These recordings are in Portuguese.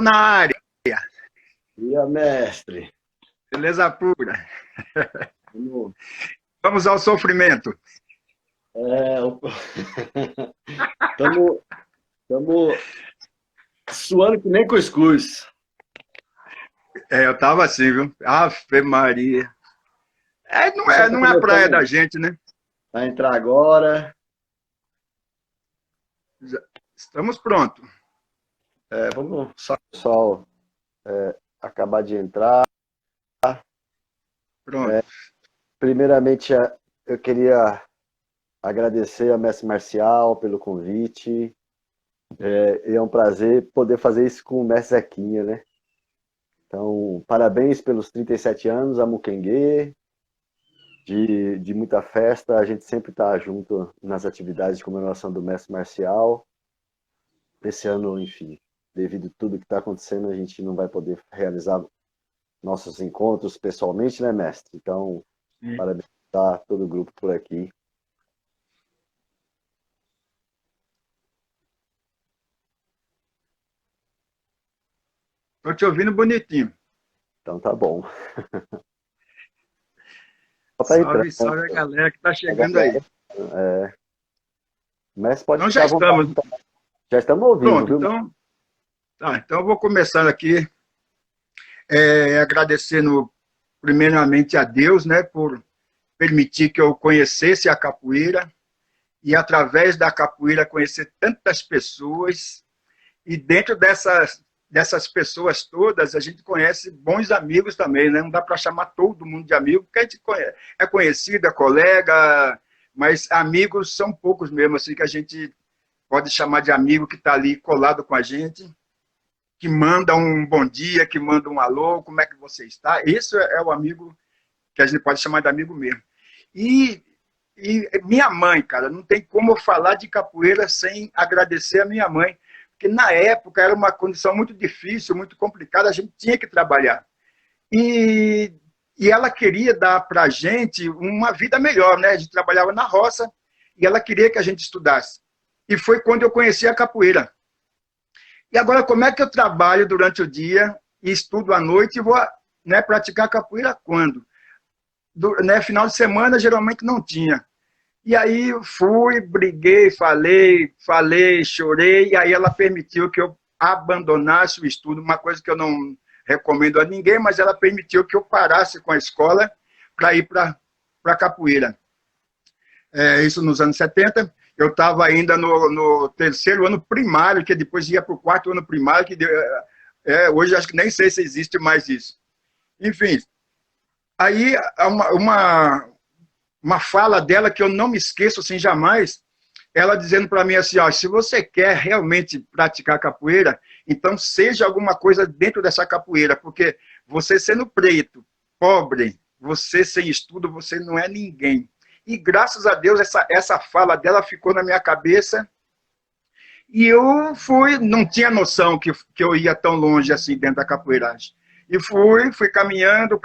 na área. Dia, mestre. Beleza pura. Vamos- Vamos ao sofrimento. Estamos suando que nem cuscuz. Eu tava assim, viu? Ave Maria. O pessoal está Não é a praia da começando gente, né? a entrar agora. Estamos prontos. Vamos só o pessoal acabar de entrar. Pronto. Primeiramente, eu queria agradecer a Mestre Marcial pelo convite. E é um prazer poder fazer isso com o Mestre Zequinha, né? Então, parabéns pelos 37 anos, a Muquengue. De muita festa, a gente sempre está junto nas atividades de comemoração do Mestre Marcial. Esse ano, enfim, devido a tudo que está acontecendo, a gente não vai poder realizar nossos encontros pessoalmente, né, mestre? Então, parabenizar todo o grupo por aqui. Estou te ouvindo bonitinho. Então, tá bom. Só tá Salve, entrando, salve a galera que está a chegando aí. galera. O mestre pode Então já ficar à vontade. estamos. Já estamos ao vivo, Pronto, viu? então eu vou começando aqui agradecendo primeiramente a Deus, né, por permitir que eu conhecesse a capoeira e através da capoeira conhecer tantas pessoas e dentro dessas pessoas todas a gente conhece bons amigos também, né? Não dá para chamar todo mundo de amigo, porque a gente é conhecido, é colega, mas amigos são poucos mesmo, assim, que a gente pode chamar de amigo que está ali colado com a gente, que manda um bom dia, que manda um alô, como é que você está? Esse é o amigo que a gente pode chamar de amigo mesmo. E, e minha mãe, cara, não tem como eu falar de capoeira sem agradecer a minha mãe, porque na época era uma condição muito difícil, muito complicada, a gente tinha que trabalhar. E, e ela queria dar para a gente uma vida melhor, né? A gente trabalhava na roça e ela queria que a gente estudasse. E foi quando eu conheci a capoeira. E agora, como é que eu trabalho durante o dia e estudo à noite e vou, né, praticar capoeira quando? Final de semana, geralmente não tinha. E aí fui, briguei, falei, chorei, e aí ela permitiu que eu abandonasse o estudo, uma coisa que eu não recomendo a ninguém, mas ela permitiu que eu parasse com a escola para ir para a capoeira. Isso nos anos 70. Eu estava ainda no terceiro ano primário, que depois ia para o quarto ano primário, que hoje acho que nem sei se existe mais isso. Enfim, aí uma fala dela que eu não me esqueço assim jamais, ela dizendo para mim assim, ó, se você quer realmente praticar capoeira, então seja alguma coisa dentro dessa capoeira, porque você sendo preto, pobre, você sem estudo, você não é ninguém. E graças a Deus essa fala dela ficou na minha cabeça e eu fui, não tinha noção que eu ia tão longe assim dentro da capoeiragem. E fui caminhando,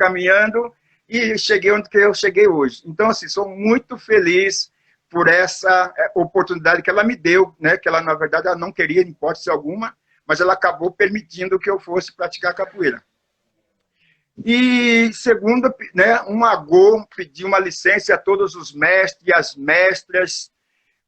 e cheguei onde que eu cheguei hoje. Então, assim, sou muito feliz por essa oportunidade que ela me deu, né? Que ela, na verdade, ela não queria, em hipótese alguma, mas ela acabou permitindo que eu fosse praticar capoeira. E segundo, né, um agô pediu uma licença a todos os mestres e as mestras,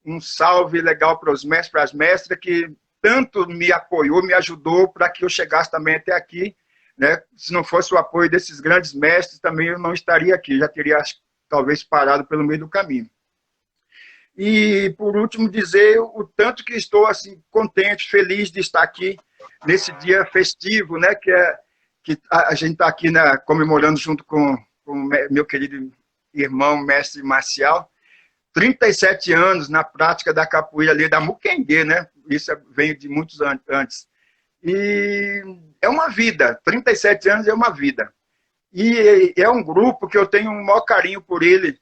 um salve legal para os mestres, para as mestras, que tanto me apoiou, me ajudou para que eu chegasse também até aqui. Né? Se não fosse o apoio desses grandes mestres, também eu não estaria aqui, já teria talvez parado pelo meio do caminho. E, por último, dizer o tanto que estou assim contente, feliz de estar aqui nesse dia festivo, né? Que a gente está aqui, né, comemorando junto com meu querido irmão, mestre Marcial, 37 anos na prática da capoeira ali da Muquengue, né? Isso vem de muitos anos antes. E é uma vida, 37 anos é uma vida. E é um grupo que eu tenho um maior carinho por ele,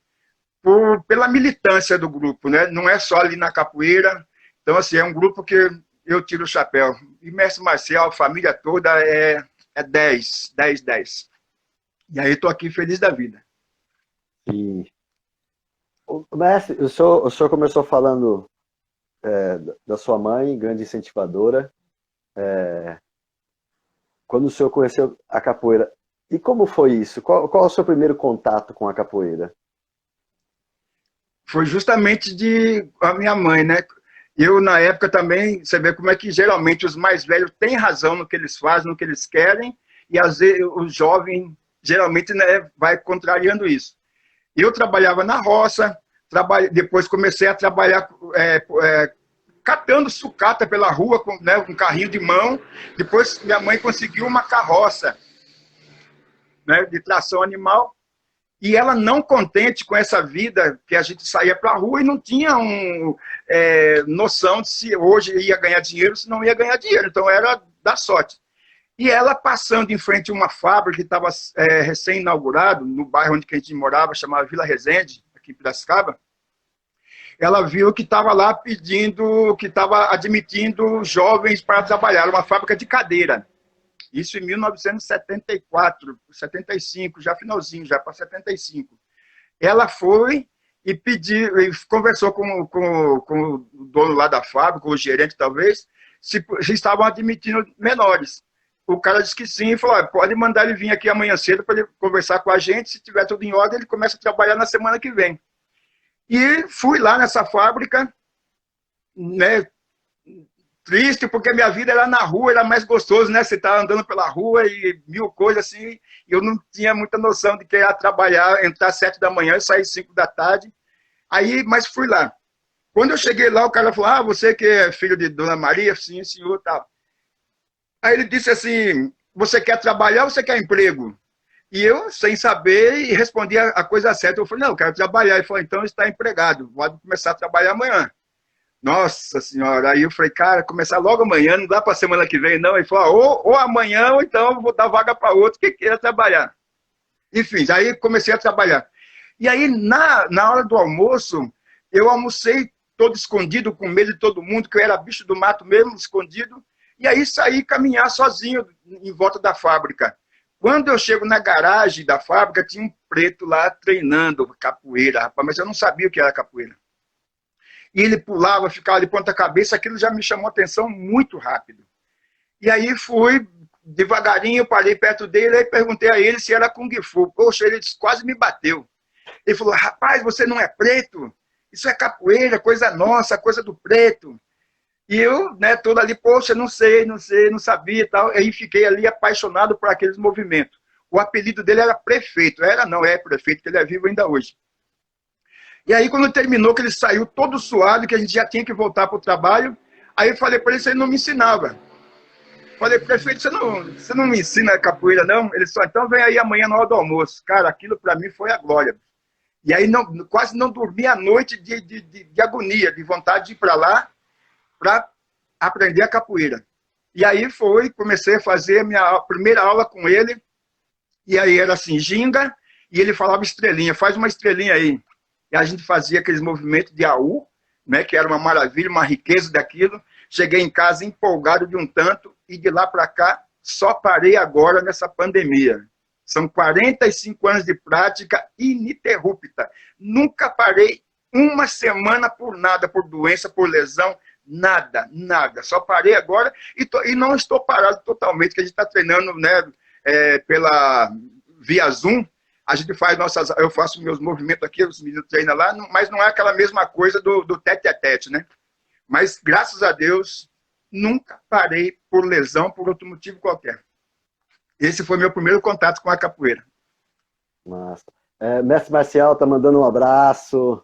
pela militância do grupo, né? Não é só ali na capoeira. Então, assim, é um grupo que eu tiro o chapéu. E mestre Marcial, a família toda é 10, 10, 10. E aí estou aqui feliz da vida. E, mestre, o senhor começou falando da sua mãe, grande incentivadora. quando o senhor conheceu a capoeira. E como foi isso? Qual o seu primeiro contato com a capoeira? Foi justamente de a minha mãe, né? Eu, na época também, você vê como é que geralmente os mais velhos têm razão no que eles fazem, no que eles querem, e às vezes o jovem geralmente, né, vai contrariando isso. Eu trabalhava na roça, depois comecei a trabalhar catando sucata pela rua com, né, um carrinho de mão. Depois minha mãe conseguiu uma carroça, né, de tração animal. E ela não contente com essa vida que a gente saía para a rua e não tinha noção de se hoje ia ganhar dinheiro, se não ia ganhar dinheiro. Então era da sorte. E ela passando em frente a uma fábrica que estava recém-inaugurado, no bairro onde a gente morava, chamava Vila Resende, aqui em Piracicaba, ela viu que estava lá pedindo, que estava admitindo jovens para trabalhar, uma fábrica de cadeira. Isso em 1974, 75, já finalzinho, já para 75. Ela foi e pediu, e conversou com o dono lá da fábrica, com o gerente talvez, se estavam admitindo menores. O cara disse que sim, e falou, pode mandar ele vir aqui amanhã cedo para ele conversar com a gente, se tiver tudo em ordem, ele começa a trabalhar na semana que vem. E fui lá nessa fábrica, né, triste, porque minha vida era na rua, era mais gostoso, né? Você tá andando pela rua e mil coisas assim, e eu não tinha muita noção de que ia trabalhar, entrar às 7 da manhã e sair 5 da tarde. Aí, mas fui lá. Quando eu cheguei lá, o cara falou, você que é filho de Dona Maria? Sim, senhor, tal. Aí ele disse assim, você quer trabalhar ou você quer emprego? E eu, sem saber, respondi a coisa certa. Eu falei, não, eu quero trabalhar. Ele falou, então está empregado, pode começar a trabalhar amanhã. Nossa senhora, aí eu falei, cara, começar logo amanhã, não dá para semana que vem, não. Ele falou, ou amanhã, ou então vou dar vaga para outro que queira trabalhar. Enfim, aí comecei a trabalhar. E aí, na hora do almoço, eu almocei todo escondido, com medo de todo mundo, que eu era bicho do mato mesmo, escondido. E aí saí caminhar sozinho em volta da fábrica. Quando eu chego na garagem da fábrica, tinha um preto lá treinando capoeira, rapaz, mas eu não sabia o que era capoeira. E ele pulava, ficava de ponta cabeça, aquilo já me chamou a atenção muito rápido. E aí fui devagarinho, parei perto dele, e perguntei a ele se era Kung Fu. Poxa, ele quase me bateu. Ele falou, rapaz, você não é preto? Isso é capoeira, coisa nossa, coisa do preto. E eu, né, todo ali, poxa, não sei, não sabia e tal. Aí fiquei ali apaixonado por aqueles movimentos. O apelido dele era Prefeito. Não é Prefeito, que ele é vivo ainda hoje. E aí, quando terminou, que ele saiu todo suado, que a gente já tinha que voltar para o trabalho, aí eu falei para ele se ele não me ensinava. Falei, prefeito, você não me ensina capoeira, não? Ele só, então vem aí amanhã na hora do almoço. Cara, aquilo para mim foi a glória. E aí quase não dormi a noite de agonia, de vontade de ir para lá para aprender a capoeira. E aí comecei a fazer a minha primeira aula com ele, e aí era assim, ginga, e ele falava estrelinha, faz uma estrelinha aí. E a gente fazia aqueles movimentos de AU, né, que era uma maravilha, uma riqueza daquilo. Cheguei em casa empolgado de um tanto, e de lá para cá só parei agora nessa pandemia. São 45 anos de prática ininterrupta. Nunca parei uma semana por nada, por doença, por lesão, nada. Só parei agora e não estou parado totalmente, que a gente está treinando, né, via Zoom. A gente faz eu faço meus movimentos aqui, os meninos treinam lá, mas não é aquela mesma coisa do tete-a-tete, né? Mas, graças a Deus, nunca parei por lesão, por outro motivo qualquer. Esse foi meu primeiro contato com a capoeira. Massa. Mestre Marcial tá mandando um abraço.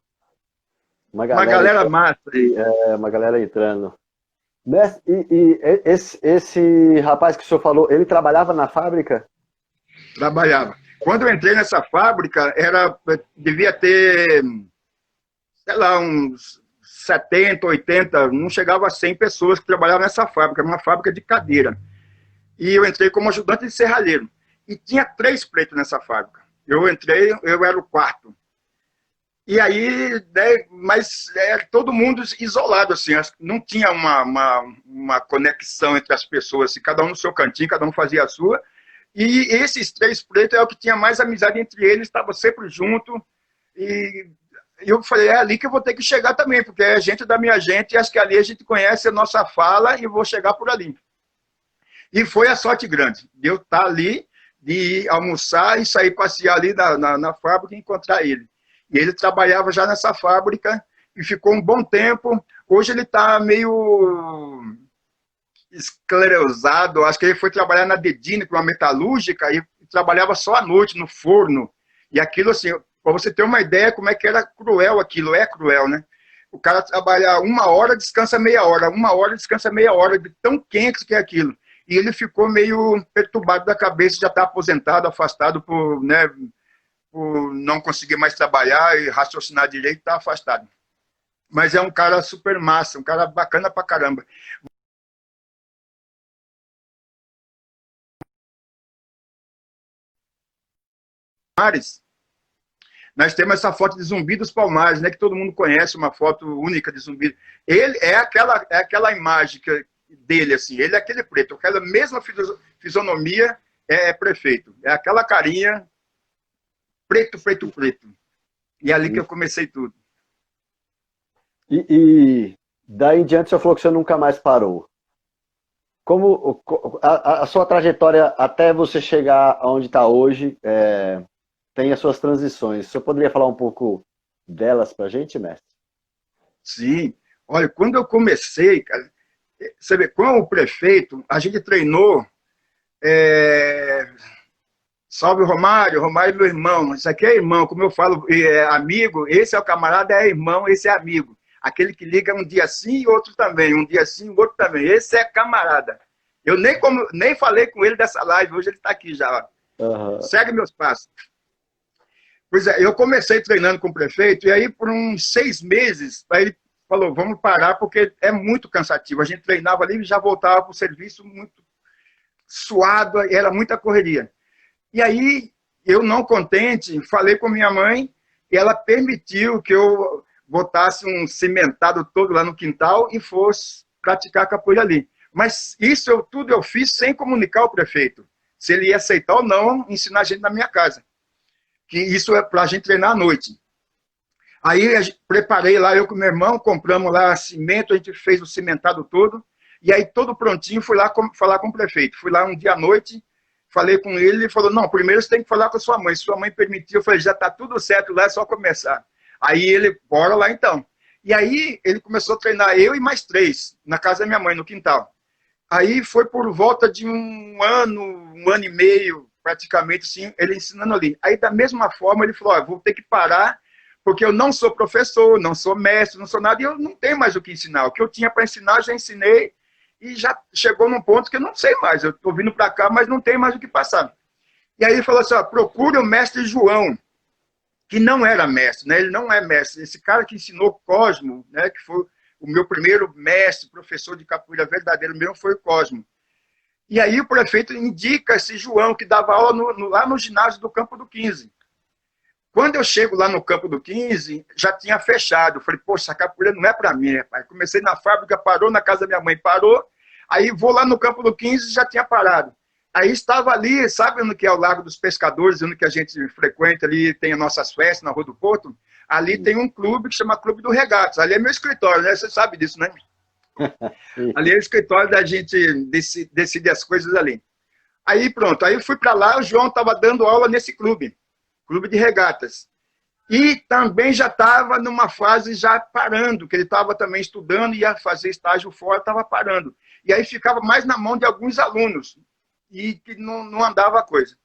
Uma galera massa aí. Uma galera entrando. Mestre, esse rapaz que o senhor falou, ele trabalhava na fábrica? Trabalhava. Quando eu entrei nessa fábrica, devia ter, sei lá, uns 70, 80, não chegava a 100 pessoas que trabalhavam nessa fábrica, era uma fábrica de cadeira. E eu entrei como ajudante de serralheiro. E tinha 3 pretos nessa fábrica. Eu entrei, eu era o 4º. E aí, né, mas todo mundo isolado, assim, não tinha uma conexão entre as pessoas, assim, cada um no seu cantinho, cada um fazia a sua. E esses 3 pretos é o que tinha mais amizade entre eles, estava sempre junto. E eu falei, é ali que eu vou ter que chegar também, porque é gente da minha gente, e acho que ali a gente conhece a nossa fala e vou chegar por ali. E foi a sorte grande, de eu estar ali, de ir almoçar e sair passear ali na fábrica e encontrar ele. E ele trabalhava já nessa fábrica e ficou um bom tempo. Hoje ele está meio esclerosado, acho que ele foi trabalhar na Dedini, com uma metalúrgica, e trabalhava só à noite, no forno. E aquilo, assim, para você ter uma ideia como é que era cruel aquilo, é cruel, né? O cara trabalha 1 hora, descansa meia hora, 1 hora, descansa meia hora, de tão quente que é aquilo. E ele ficou meio perturbado da cabeça, já está aposentado, afastado por, né, por não conseguir mais trabalhar e raciocinar direito, está afastado. Mas é um cara super massa, um cara bacana pra caramba. Nós temos essa foto de Zumbi dos Palmares, né, que todo mundo conhece, uma foto única de Zumbi. Ele é aquela imagem dele, assim, ele é aquele preto, aquela mesma fisionomia é prefeito. É aquela carinha preto, preto, preto. E é ali que eu comecei tudo. E daí em diante você falou que você nunca mais parou. Como a sua trajetória até você chegar onde está hoje tem as suas transições. Você poderia falar um pouco delas para a gente, mestre? Sim. Olha, quando eu comecei, cara, você vê, com o prefeito, a gente treinou. Salve Romário, Romário é meu irmão. Isso aqui é irmão, como eu falo, é amigo. Esse é o camarada, é irmão, esse é amigo. Aquele que liga um dia sim e outro também, um dia sim e outro também. Esse é camarada. Eu nem falei com ele dessa live, hoje ele está aqui já. Uhum. Segue meus passos. Pois é, eu comecei treinando com o prefeito, e aí por uns 6 meses, aí ele falou, vamos parar, porque é muito cansativo. A gente treinava ali e já voltava para o serviço muito suado, era muita correria. E aí, eu não contente, falei com minha mãe, e ela permitiu que eu botasse um cimentado todo lá no quintal e fosse praticar capoeira ali. Mas isso tudo eu fiz sem comunicar ao prefeito, se ele ia aceitar ou não ensinar a gente na minha casa. Que isso é para a gente treinar à noite. Aí preparei lá, eu com meu irmão, compramos lá cimento, a gente fez o cimentado todo, e aí todo prontinho, fui lá falar com o prefeito. Fui lá um dia à noite, falei com ele, ele falou, não, primeiro você tem que falar com a sua mãe. Se sua mãe permitiu, eu falei, já está tudo certo lá, é só começar. Aí ele, bora lá então. E aí ele começou a treinar eu e mais 3, na casa da minha mãe, no quintal. Aí foi por volta de um ano e meio, praticamente, assim, ele ensinando ali. Aí da mesma forma ele falou, vou ter que parar, porque eu não sou professor, não sou mestre, não sou nada, e eu não tenho mais o que ensinar. O que eu tinha para ensinar, já ensinei, e já chegou num ponto que eu não sei mais. Eu estou vindo para cá, mas não tenho mais o que passar. E aí ele falou assim, procure o mestre João, que não era mestre, né? Ele não é mestre. Esse cara que ensinou Cosmo, né? Que foi o meu primeiro mestre, professor de capoeira verdadeiro mesmo, foi o Cosmo. E aí o prefeito indica esse João, que dava aula lá no ginásio do Campo do 15. Quando eu chego lá no Campo do 15, já tinha fechado. Eu falei, poxa, a capoeira não é para mim, rapaz. Comecei na fábrica, parou, na casa da minha mãe, parou. Aí vou lá no Campo do 15 e já tinha parado. Aí estava ali, sabe onde que é o Lago dos Pescadores, onde que a gente frequenta ali, tem as nossas festas na Rua do Porto? Ali tem um clube que chama Clube do Regatas. Ali é meu escritório, né? Você sabe disso, né? Ali é o escritório da gente decidir as coisas ali. Aí pronto, aí eu fui para lá, o João estava dando aula nesse clube de regatas. E também já estava numa fase já parando, que ele estava também estudando, ia fazer estágio fora, estava parando. E aí ficava mais na mão de alguns alunos, e que não andava a coisa.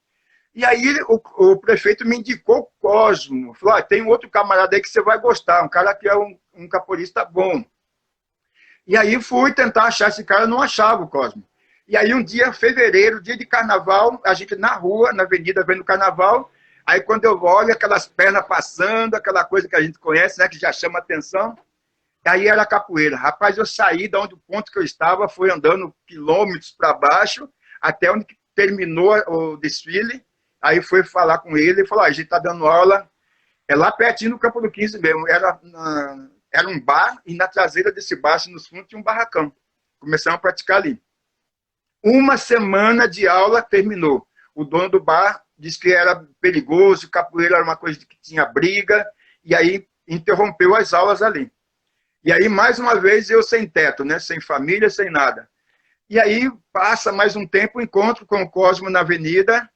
E aí o prefeito me indicou o Cosmo, falou, tem um outro camarada aí que você vai gostar, um cara que é um capoeirista bom. E aí fui tentar achar esse cara, não achava o Cosmo. E aí um dia, fevereiro, dia de carnaval, a gente na rua, na avenida, vendo o carnaval, aí quando eu olho aquelas pernas passando, aquela coisa que a gente conhece, né, que já chama atenção, aí era capoeira. Rapaz, eu saí de onde o ponto que eu estava, fui andando quilômetros para baixo, até onde terminou o desfile, aí fui falar com ele, e falou, a gente está dando aula, é lá pertinho do Campo do 15 mesmo, era um bar, e na traseira desse bar, assim, nos fundos, tinha um barracão. Começamos a praticar ali. Uma semana de aula terminou. O dono do bar disse que era perigoso, capoeira era uma coisa que tinha briga, e aí interrompeu as aulas ali. E aí, mais uma vez, eu sem teto, né? Sem família, sem nada. E aí passa mais um tempo, encontro com o Cosmo na avenida,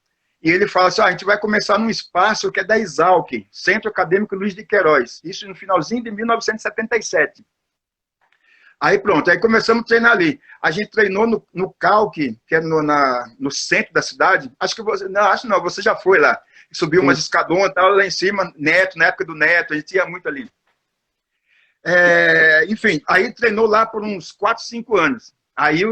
e ele fala assim, a gente vai começar num espaço que é da Exalc, Centro Acadêmico Luiz de Queiroz, isso no finalzinho de 1977. Aí pronto, aí começamos a treinar ali. A gente treinou no Calque, que é no centro da cidade. Acho que você. Não, acho não, você já foi lá. Subiu umas escadonas e tal, lá em cima, Neto, na época do Neto, a gente ia muito ali. Enfim, aí treinou lá por uns 4, 5 anos. Aí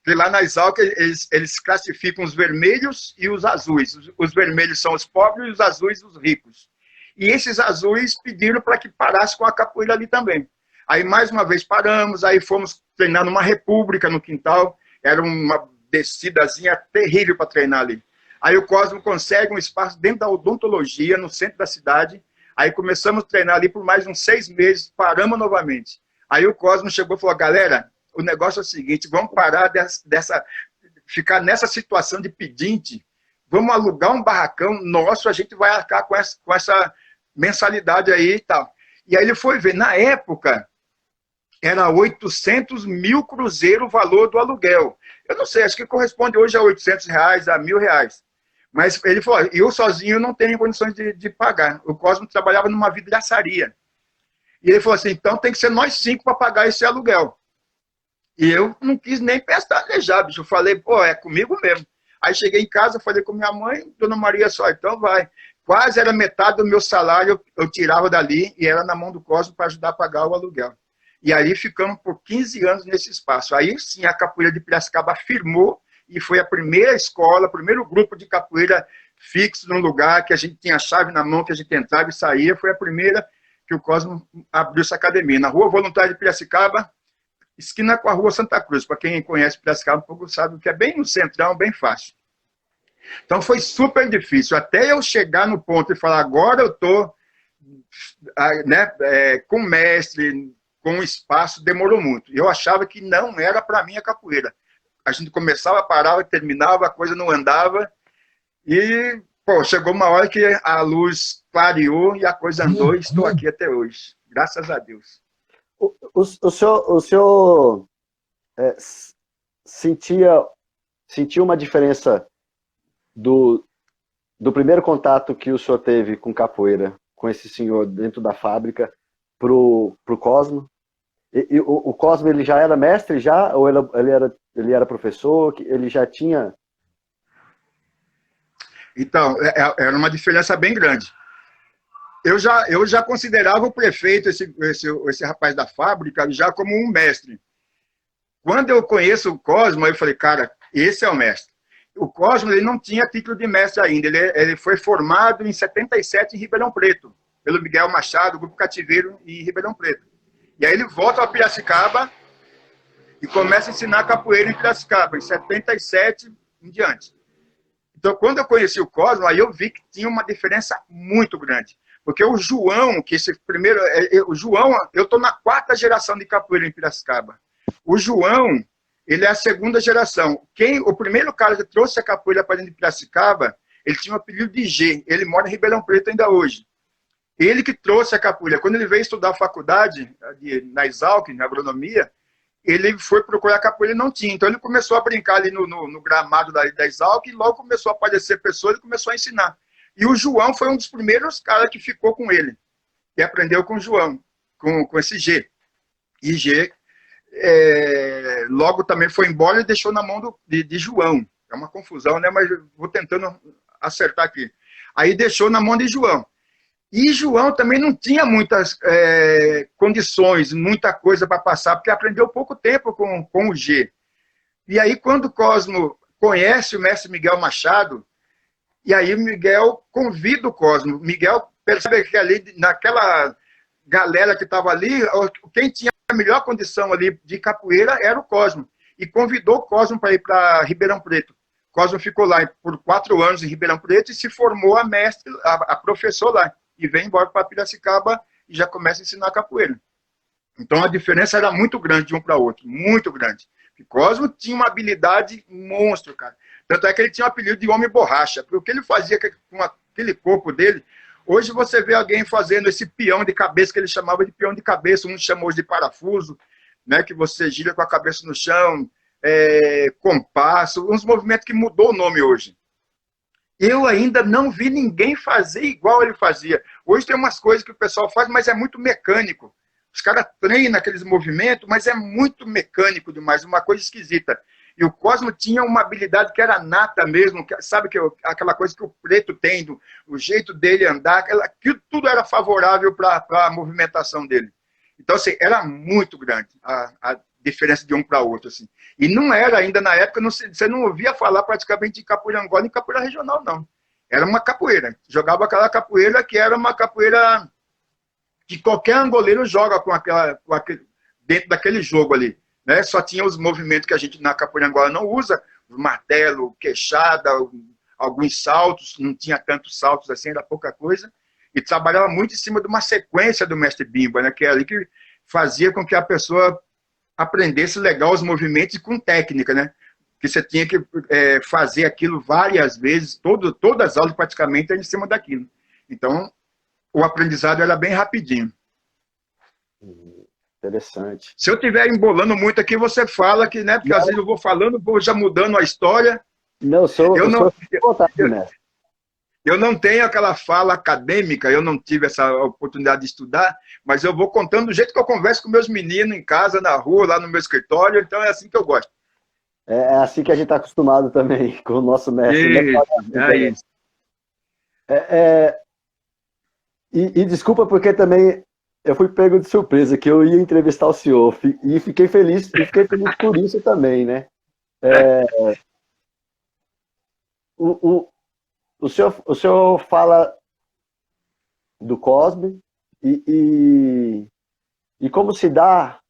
lá na Exalc, eles classificam os vermelhos e os azuis. Os vermelhos são os pobres e os azuis os ricos. E esses azuis pediram para que parasse com a capoeira ali também. Aí, mais uma vez, paramos, aí fomos treinar numa república no quintal, era uma descidazinha terrível para treinar ali. Aí o Cosmo consegue um espaço dentro da odontologia, no centro da cidade, aí começamos a treinar ali por mais uns 6 meses, paramos novamente. Aí o Cosmo chegou e falou, galera, o negócio é o seguinte, vamos parar ficar nessa situação de pedinte, vamos alugar um barracão nosso, a gente vai arcar com essa mensalidade aí e tal. E aí ele foi ver, na época, era 800 mil cruzeiros o valor do aluguel. Eu não sei, acho que corresponde hoje a R$800, a R$1.000. Mas ele falou, eu sozinho não tenho condições de pagar. O Cosmo trabalhava numa vidraçaria. E ele falou assim, então tem que ser nós 5 para pagar esse aluguel. E eu não quis nem pestanejar, bicho. Eu falei, pô, é comigo mesmo. Aí cheguei em casa, falei com minha mãe, dona Maria só, então vai. Quase era metade do meu salário, eu tirava dali e era na mão do Cosmo para ajudar a pagar o aluguel. E aí ficamos por 15 anos nesse espaço. Aí sim a capoeira de Piracicaba firmou e foi a primeira escola, o primeiro grupo de capoeira fixo num lugar que a gente tinha a chave na mão, que a gente entrava e saía. Foi a primeira que o Cosmo abriu essa academia. Na Rua Voluntária de Piracicaba, esquina com a Rua Santa Cruz. Para quem conhece Piracicaba um pouco sabe que é bem no centrão, bem fácil. Então foi super difícil. Até eu chegar no ponto e falar, agora eu estou com mestre, com espaço, demorou muito. Eu achava que não era para mim a capoeira. A gente começava, parava, terminava, a coisa não andava. E, pô, chegou uma hora que a luz clareou e a coisa andou e estou aqui até hoje. Graças a Deus. O senhor sentiu uma diferença do primeiro contato que o senhor teve com capoeira, com esse senhor dentro da fábrica, pro Cosmo? E o Cosmo, ele já era mestre já? Ou ele era professor? Ele já tinha... Então, era uma diferença bem grande. Eu já considerava o prefeito, esse rapaz da fábrica, já como um mestre. Quando eu conheço o Cosmo, eu falei, cara, esse é o mestre. O Cosmo, ele não tinha título de mestre ainda. Ele foi formado em 77 em Ribeirão Preto, pelo Miguel Machado, Grupo Cativeiro em Ribeirão Preto. E aí ele volta a Piracicaba e começa a ensinar capoeira em Piracicaba, em 77 em diante. Então, quando eu conheci o Cosmo, aí eu vi que tinha uma diferença muito grande. Porque o João, que esse primeiro... O João, eu estou na 4ª geração de capoeira em Piracicaba. O João, ele é a 2ª geração. O primeiro cara que trouxe a capoeira para dentro de Piracicaba, ele tinha o apelido de G. Ele mora em Ribeirão Preto ainda hoje. Ele que trouxe a capoeira. Quando ele veio estudar a faculdade, na Exalc, na agronomia, ele foi procurar a capoeira e não tinha. Então ele começou a brincar ali no gramado da Exalc e logo começou a aparecer pessoas e começou a ensinar. E o João foi um dos primeiros caras que ficou com ele, que aprendeu com o João, com esse G. E G logo também foi embora e deixou na mão de João. É uma confusão, né? Mas vou tentando acertar aqui. Aí deixou na mão de João. E João também não tinha muitas condições, muita coisa para passar, porque aprendeu pouco tempo com o G. E aí, quando o Cosmo conhece o mestre Miguel Machado, e aí o Miguel convida o Cosmo. Miguel percebe que ali, naquela galera que estava ali, quem tinha a melhor condição ali de capoeira era o Cosmo. E convidou o Cosmo para ir para Ribeirão Preto. O Cosmo ficou lá por 4 anos em Ribeirão Preto e se formou a mestre, a professor lá. E vem embora para Piracicaba e já começa a ensinar capoeira. Então a diferença era muito grande de um para outro, muito grande. O Cosmo tinha uma habilidade monstro, cara. Tanto é que ele tinha o apelido de homem borracha, porque o que ele fazia com aquele corpo dele, hoje você vê alguém fazendo esse peão de cabeça, que ele chamava de peão de cabeça, um chamou de parafuso, né, que você gira com a cabeça no chão, compasso, uns movimentos que mudou o nome hoje. Eu ainda não vi ninguém fazer igual ele fazia. Hoje tem umas coisas que o pessoal faz, mas é muito mecânico. Os caras treinam aqueles movimentos, mas é muito mecânico demais, uma coisa esquisita. E o Cosmo tinha uma habilidade que era nata mesmo, sabe, aquela coisa que o preto tem, o jeito dele andar, aquilo tudo era favorável para a movimentação dele. Então, assim, era muito grande a diferença de um para outro. Assim. E não era ainda na época, você não ouvia falar praticamente de capoeira angola e capoeira regional, não. Era uma capoeira. Jogava aquela capoeira que era uma capoeira que qualquer angoleiro joga dentro daquele jogo ali. Né? Só tinha os movimentos que a gente na capoeira angola não usa, martelo, queixada, alguns saltos, não tinha tantos saltos assim, era pouca coisa. E trabalhava muito em cima de uma sequência do mestre Bimba, né? Que era ali que fazia com que a pessoa aprendesse legal os movimentos e com técnica, né? Que você tinha que fazer aquilo várias vezes, todas as aulas praticamente eram em cima daquilo. Então, o aprendizado era bem rapidinho. Interessante. Se eu estiver embolando muito aqui, você fala que, né? Porque não. Às vezes eu vou falando, vou já mudando a história. Não, eu não tenho aquela fala acadêmica, eu não tive essa oportunidade de estudar, mas eu vou contando do jeito que eu converso com meus meninos em casa, na rua, lá no meu escritório, então é assim que eu gosto. É assim que a gente está acostumado também com o nosso mestre. Isso. E desculpa porque também eu fui pego de surpresa que eu ia entrevistar o senhor e fiquei feliz por isso também, né? O senhor fala do Cosme e como se dá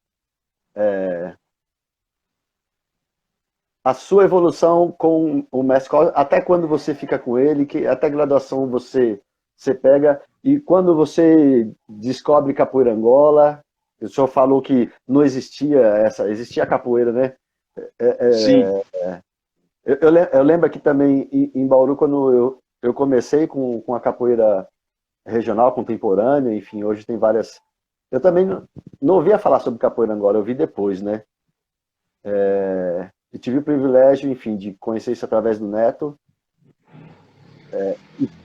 a sua evolução com o mestre Cosme, até quando você fica com ele, que até graduação você pega, e quando você descobre capoeira Angola, o senhor falou que não existia existia capoeira, né? Sim. Eu lembro aqui também em Bauru, quando eu comecei com a capoeira regional, contemporânea, enfim, hoje tem várias... Eu também não ouvia falar sobre capoeira Angola, eu vi depois, né? Eu tive o privilégio, enfim, de conhecer isso através do Neto.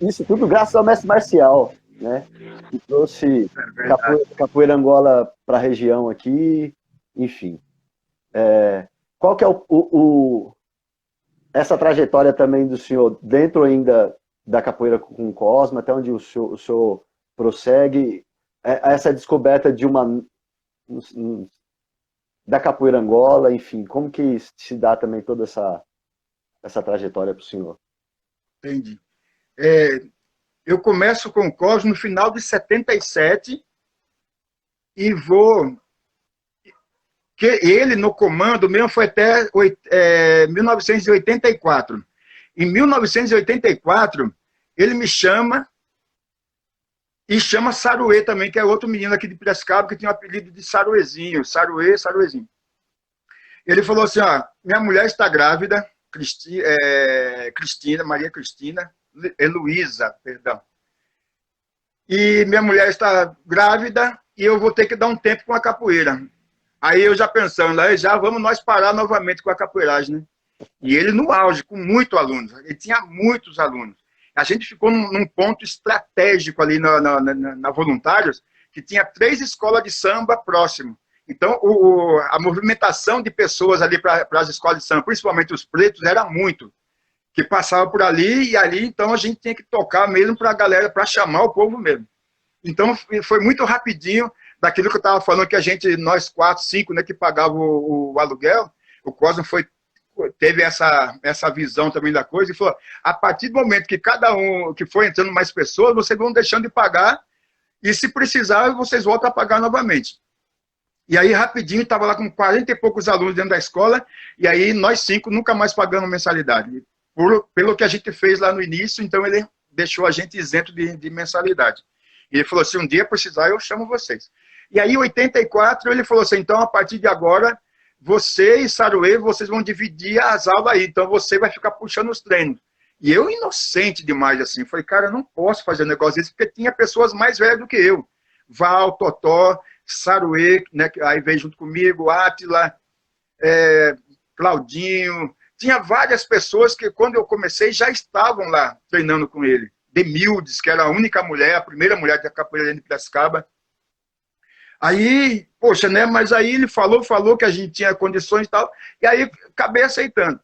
Isso tudo graças ao mestre Marcial, né? Que trouxe capoeira Angola para a região aqui, enfim. Qual que é essa trajetória também do senhor, dentro ainda da capoeira com o Cosmo, até onde o senhor prossegue, essa descoberta da capoeira Angola, enfim, como que se dá também toda essa trajetória para o senhor? Entendi. Eu começo com o Cosmo no final de 77 e vou... que ele no comando mesmo foi até 1984. Em 1984, ele me chama e chama Saruê também, que é outro menino aqui de Piracicaba que tinha o apelido de Saruezinho, Saruezinho. Ele falou assim, minha mulher está grávida, Maria Cristina, Heloísa, perdão. E minha mulher está grávida e eu vou ter que dar um tempo com a capoeira. Aí eu já pensando, aí já vamos nós parar novamente com a capoeiragem, né? E ele no auge, com muitos alunos. Ele tinha muitos alunos. A gente ficou num ponto estratégico ali na Voluntários, que tinha 3 escolas de samba próximo. Então, a movimentação de pessoas ali para as escolas de samba, principalmente os pretos, era muito. Que passava por ali, e ali, então, a gente tinha que tocar mesmo para a galera, para chamar o povo mesmo. Então, foi muito rapidinho daquilo que eu estava falando, que nós 4, 5, né, que pagavam o aluguel, o Cosmo teve essa visão também da coisa, e falou, a partir do momento que cada um, que for entrando mais pessoas, vocês vão deixando de pagar, e se precisar, vocês voltam a pagar novamente. E aí, rapidinho, estava lá com 40 e poucos alunos dentro da escola, e aí nós 5 nunca mais pagamos mensalidade. Pelo que a gente fez lá no início, então ele deixou a gente isento de mensalidade. E ele falou, se um dia precisar, eu chamo vocês. E aí, em 84, ele falou assim, então, a partir de agora, você e Saruê, vocês vão dividir as aulas aí, então você vai ficar puxando os treinos. E eu, inocente demais, assim, falei, cara, eu não posso fazer um negócio desse, porque tinha pessoas mais velhas do que eu. Val, Totó, Saruê, né, que aí veio junto comigo, Átila, Claudinho. Tinha várias pessoas que, quando eu comecei, já estavam lá treinando com ele. Demildes, que era a única mulher, a primeira mulher da capoeira de Piracicaba. Aí, poxa, né? Mas aí ele falou que a gente tinha condições e tal, e aí acabei aceitando.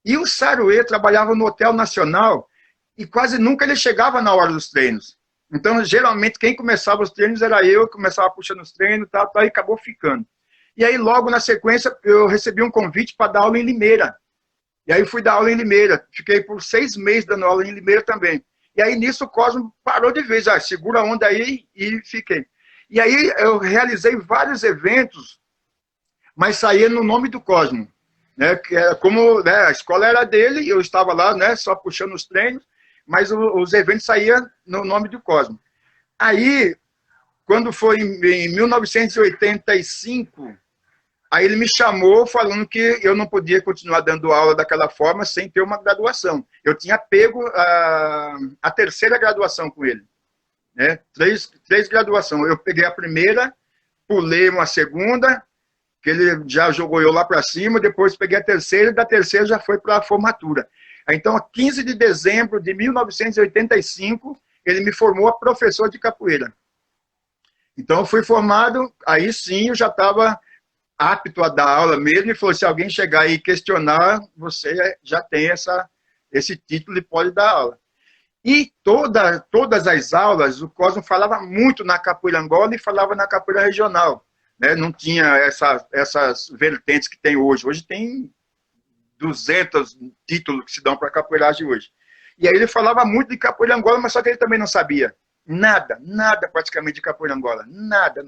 E o Saruê trabalhava no Hotel Nacional e quase nunca ele chegava na hora dos treinos. Então, geralmente, quem começava os treinos era eu, que começava puxando os treinos e tal, e acabou ficando. E aí, logo na sequência, eu recebi um convite para dar aula em Limeira. E aí fui dar aula em Limeira. Fiquei por 6 meses dando aula em Limeira também. E aí, nisso, o Cosmo parou de vez. Segura a onda aí, e fiquei. E aí, eu realizei vários eventos, mas saía no nome do Cosmo. Né? Que era como, né, a escola era dele, eu estava lá, né, só puxando os treinos, mas os eventos saíam no nome do Cosmo. Aí, quando foi em 1985, aí ele me chamou falando que eu não podia continuar dando aula daquela forma sem ter uma graduação. Eu tinha pego a terceira graduação com ele. Né? Três graduações. Eu peguei a primeira, pulei uma segunda, que ele já jogou eu lá para cima, depois peguei a terceira, e da terceira já foi para a formatura. Então, a 15 de dezembro de 1985, ele me formou a professor de capoeira. Então, eu fui formado, aí sim eu já estava apto a dar aula mesmo, e falou, se alguém chegar aí e questionar, você já tem esse título e pode dar aula. E todas as aulas, o Cosmo falava muito na capoeira Angola e falava na capoeira regional. Né? Não tinha essas vertentes que tem hoje. Hoje tem 200 títulos que se dão para a capoeiragem hoje. E aí ele falava muito de capoeira Angola, mas só que ele também não sabia. Nada praticamente de capoeira Angola. Nada.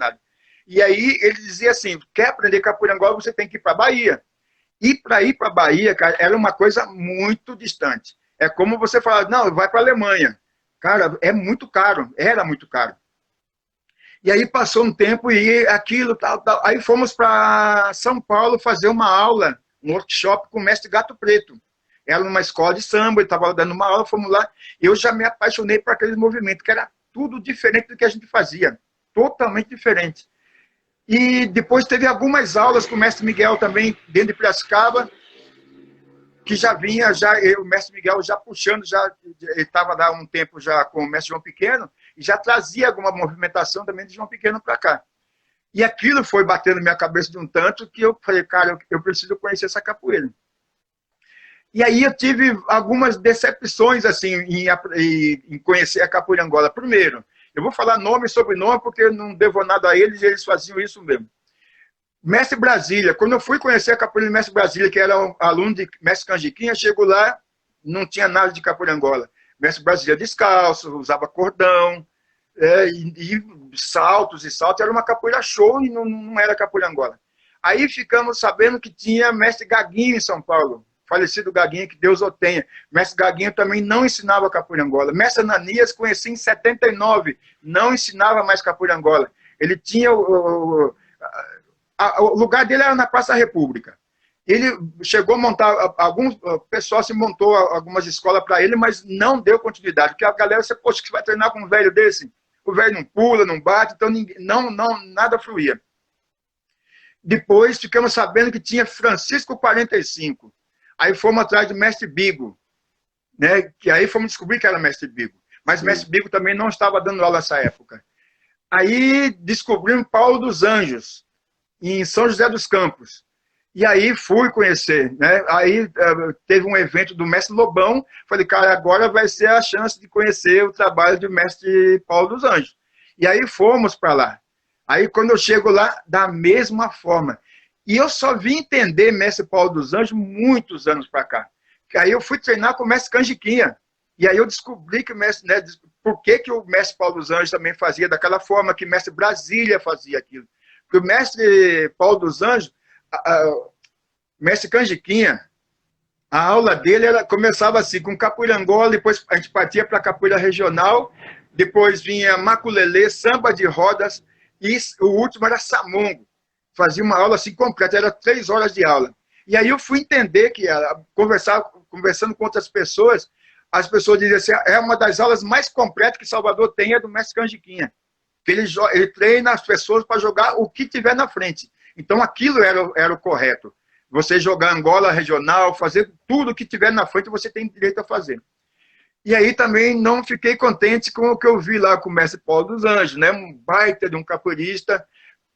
E aí ele dizia assim, quer aprender capoeira Angola, você tem que ir para a Bahia. E para ir para a Bahia, cara, era uma coisa muito distante. É como você falar, não, vai para a Alemanha. Cara, é muito caro, era muito caro. E aí passou um tempo e aquilo, tal. Aí fomos para São Paulo fazer uma aula, um workshop com o mestre Gato Preto. Era numa escola de samba, ele estava dando uma aula, fomos lá. Eu já me apaixonei por aquele movimento, que era tudo diferente do que a gente fazia. Totalmente diferente. E depois teve algumas aulas com o mestre Miguel também, dentro de Piracicaba, que já vinha, o mestre Miguel já puxando, ele estava lá um tempo já com o mestre João Pequeno, e já trazia alguma movimentação também de João Pequeno para cá. E aquilo foi batendo na minha cabeça de um tanto que eu falei, cara, eu preciso conhecer essa capoeira. E aí eu tive algumas decepções assim, em conhecer a capoeira Angola. Primeiro, eu vou falar nome e sobrenome porque eu não devo nada a eles e eles faziam isso mesmo. Mestre Brasília, quando eu fui conhecer a capoeira de Mestre Brasília, que era um aluno de Mestre Canjiquinha, chego lá, não tinha nada de capoeira Angola. Mestre Brasília descalço, usava cordão, e saltos, era uma capoeira show e não era capoeira Angola. Aí ficamos sabendo que tinha Mestre Gaguinho em São Paulo, falecido Gaguinho, que Deus o tenha. Mestre Gaguinho também não ensinava capoeira Angola. Mestre Ananias conheci em 79, não ensinava mais capoeira Angola. Ele tinha o lugar dele era na Praça da República. Ele chegou a montar, o pessoal se montou algumas escolas para ele, mas não deu continuidade, porque a galera, poxa, que você vai treinar com um velho desse? O velho não pula, não bate, então nada fluía. Depois ficamos sabendo que tinha Francisco 45. Aí fomos atrás do Mestre Bigo, né? Que aí fomos descobrir que era Mestre Bigo. Mas Mestre Bigo também não estava dando aula nessa época. Aí descobrimos Paulo dos Anjos, em São José dos Campos. E aí fui conhecer, né? Aí teve um evento do Mestre Lobão, falei, cara, agora vai ser a chance de conhecer o trabalho do Mestre Paulo dos Anjos. E aí fomos para lá. Aí quando eu chego lá, da mesma forma. E eu só vim entender Mestre Paulo dos Anjos muitos anos para cá. Aí eu fui treinar com o Mestre Canjiquinha. E aí eu descobri que o Mestre, né, por que o Mestre Paulo dos Anjos também fazia daquela forma, que o Mestre Brasília fazia aquilo. Porque o Mestre Paulo dos Anjos, o Mestre Canjiquinha, a aula dele começava assim, com capoeira Angola, depois a gente partia para a capoeira regional, depois vinha maculelê, samba de rodas, e o último era samongo. Fazia uma aula assim completa, era 3 horas de aula. E aí eu fui entender que, conversando com outras pessoas, as pessoas diziam assim, é uma das aulas mais completas que Salvador tem, é do Mestre Canjiquinha. que ele treina as pessoas para jogar o que tiver na frente. Então, aquilo era o correto. Você jogar Angola regional, fazer tudo o que tiver na frente, você tem direito a fazer. E aí também não fiquei contente com o que eu vi lá com o mestre Paulo dos Anjos, né? Um baita de um capoeirista,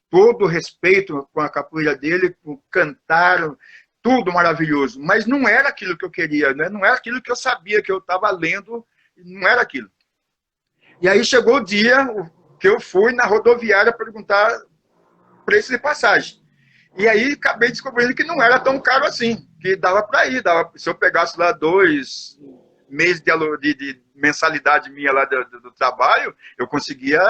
todo respeito com a capoeira dele, cantaram, tudo maravilhoso. Mas não era aquilo que eu queria, né? Não era aquilo que eu sabia, que eu estava lendo, não era aquilo. E aí chegou o dia que eu fui na rodoviária perguntar preço de passagem. E aí acabei descobrindo que não era tão caro assim, que dava para ir. Se eu pegasse lá 2 meses de mensalidade minha lá do trabalho, eu conseguia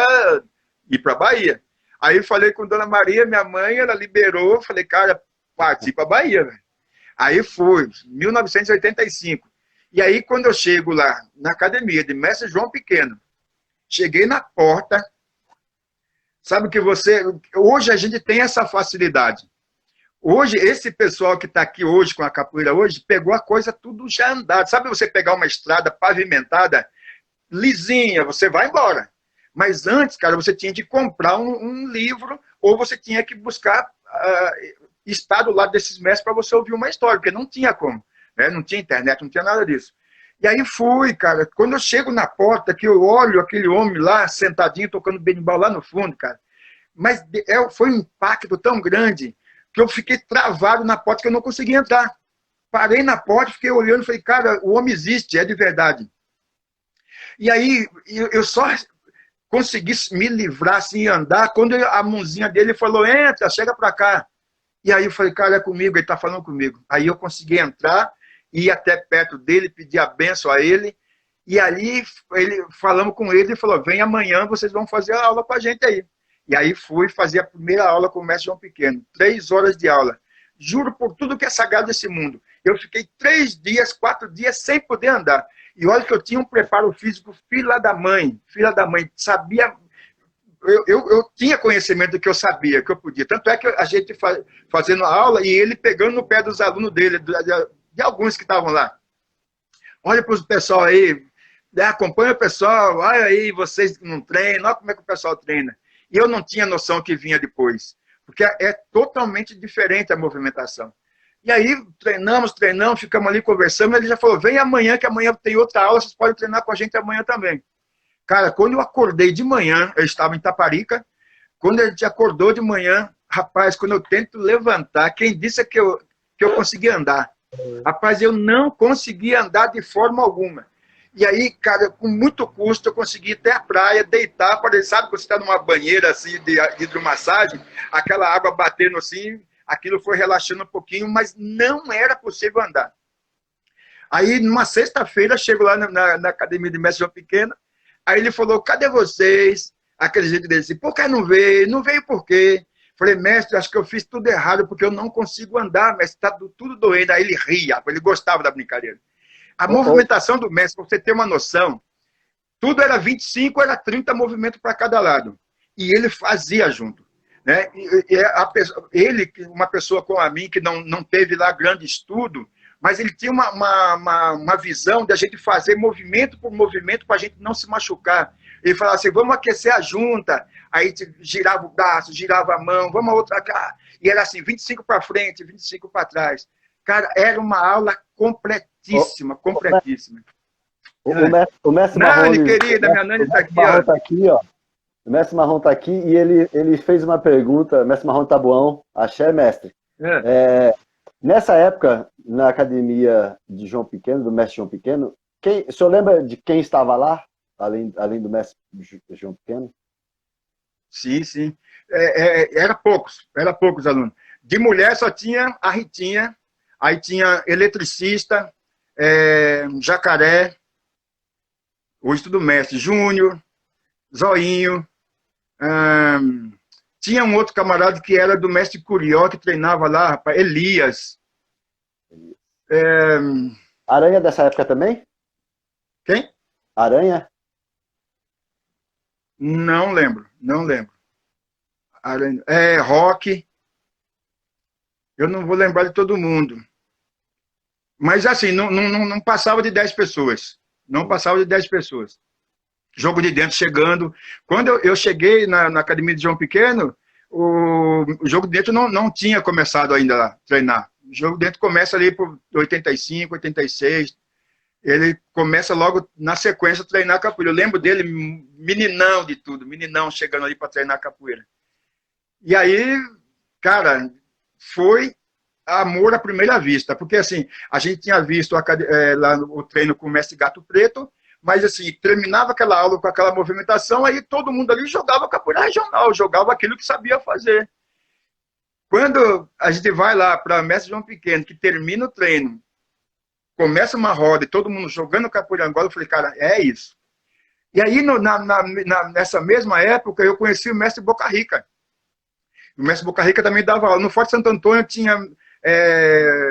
ir para a Bahia. Aí eu falei com Dona Maria, minha mãe, ela liberou, falei, cara, parti para a Bahia. Véio. Aí fui, 1985. E aí quando eu chego lá na academia de Mestre João Pequeno, cheguei na porta, sabe que hoje a gente tem essa facilidade. Hoje, esse pessoal que está aqui hoje, com a capoeira hoje, pegou a coisa tudo já andado. Sabe você pegar uma estrada pavimentada, lisinha, você vai embora. Mas antes, cara, você tinha de comprar um livro, ou você tinha que buscar estar do lado desses mestres para você ouvir uma história, porque não tinha como. Né? Não tinha internet, não tinha nada disso. E aí fui, cara. Quando eu chego na porta, que eu olho aquele homem lá, sentadinho, tocando berimbau lá no fundo, cara. Mas foi um impacto tão grande que eu fiquei travado na porta que eu não conseguia entrar. Parei na porta, fiquei olhando e falei, cara, o homem existe, é de verdade. E aí eu só consegui me livrar assim e andar quando a mãozinha dele falou, entra, chega pra cá. E aí eu falei, cara, é comigo, ele tá falando comigo. Aí eu consegui entrar, ir até perto dele, pedir a benção a ele, e ali falamos com ele e falou, vem amanhã, vocês vão fazer a aula com a gente aí. E aí fui fazer a primeira aula com o mestre João Pequeno, 3 horas de aula. Juro por tudo que é sagrado desse mundo. Eu fiquei 3 dias, 4 dias sem poder andar. E olha que eu tinha um preparo físico, filha da mãe, sabia. Eu tinha conhecimento do que eu sabia, que eu podia. Tanto é que a gente fazendo a aula e ele pegando no pé dos alunos dele, de alguns que estavam lá. Olha para o pessoal aí, acompanha o pessoal, olha aí, vocês não treinam, olha como é que o pessoal treina. E eu não tinha noção que vinha depois, porque é totalmente diferente a movimentação. E aí treinamos, ficamos ali conversando, ele já falou, vem amanhã, que amanhã tem outra aula, vocês podem treinar com a gente amanhã também. Cara, quando eu acordei de manhã, eu estava em Taparica, quando a gente acordou de manhã, rapaz, quando eu tento levantar, quem disse que eu consegui andar? Rapaz, eu não conseguia andar de forma alguma. E aí, cara, com muito custo, eu consegui ir até a praia, deitar, sabe quando você está numa banheira assim, de hidromassagem, aquela água batendo assim, aquilo foi relaxando um pouquinho, mas não era possível andar. Aí, numa sexta-feira, chego lá na academia de Mestre João Pequeno, aí ele falou, cadê vocês? Aquele jeito dele assim, por que não veio? Não veio por quê? Falei, mestre, acho que eu fiz tudo errado, porque eu não consigo andar, mestre, está tudo doendo. Aí ele ria, ele gostava da brincadeira. A movimentação do mestre, para você ter uma noção, tudo era 25, era 30 movimentos para cada lado. E ele fazia junto. Né? Ele, uma pessoa como a mim, que não teve lá grande estudo, mas ele tinha uma visão de a gente fazer movimento por movimento para a gente não se machucar. Ele falava assim, vamos aquecer a junta, aí girava o braço, girava a mão, vamos a outra cá. E era assim, 25 para frente, 25 para trás. Cara, era uma aula completíssima. O mestre Nani, querida, minha Nani está aqui, ó. Tá aqui, ó. O mestre Marrom está aqui e ele fez uma pergunta, mestre Marrom Tabuão, axé, mestre. Nessa época, na academia de João Pequeno, do mestre João Pequeno, o senhor lembra de quem estava lá, além do mestre João Pequeno? Sim, sim. Era poucos alunos. De mulher só tinha a Ritinha, aí tinha eletricista, Jacaré, hoje tudo mestre, Júnior, Zoinho, tinha um outro camarada que era do mestre Curió, que treinava lá, rapaz, Elias. Aranha dessa época também? Quem? Aranha? Não lembro. Aranha. Rock. Eu não vou lembrar de todo mundo. Mas assim, não passava de 10 pessoas. Não passava de 10 pessoas. jogo de dentro chegando. Quando eu cheguei na academia de João Pequeno, o jogo de dentro não tinha começado ainda a treinar. O jogo de dentro começa ali por 85, 86. Ele começa logo na sequência a treinar capoeira. Eu lembro dele, meninão de tudo, meninão chegando ali para treinar capoeira. E aí, cara, foi amor à primeira vista, porque assim, a gente tinha visto lá o treino com o mestre Gato Preto, mas assim, terminava aquela aula com aquela movimentação, aí todo mundo ali jogava capoeira regional, jogava aquilo que sabia fazer. Quando a gente vai lá para o mestre João Pequeno, que termina o treino, começa uma roda e todo mundo jogando capoeira Angola, eu falei, cara, é isso. E aí, nessa mesma época, eu conheci o mestre Boca Rica. O mestre Boca Rica também dava aula. No Forte Santo Antônio tinha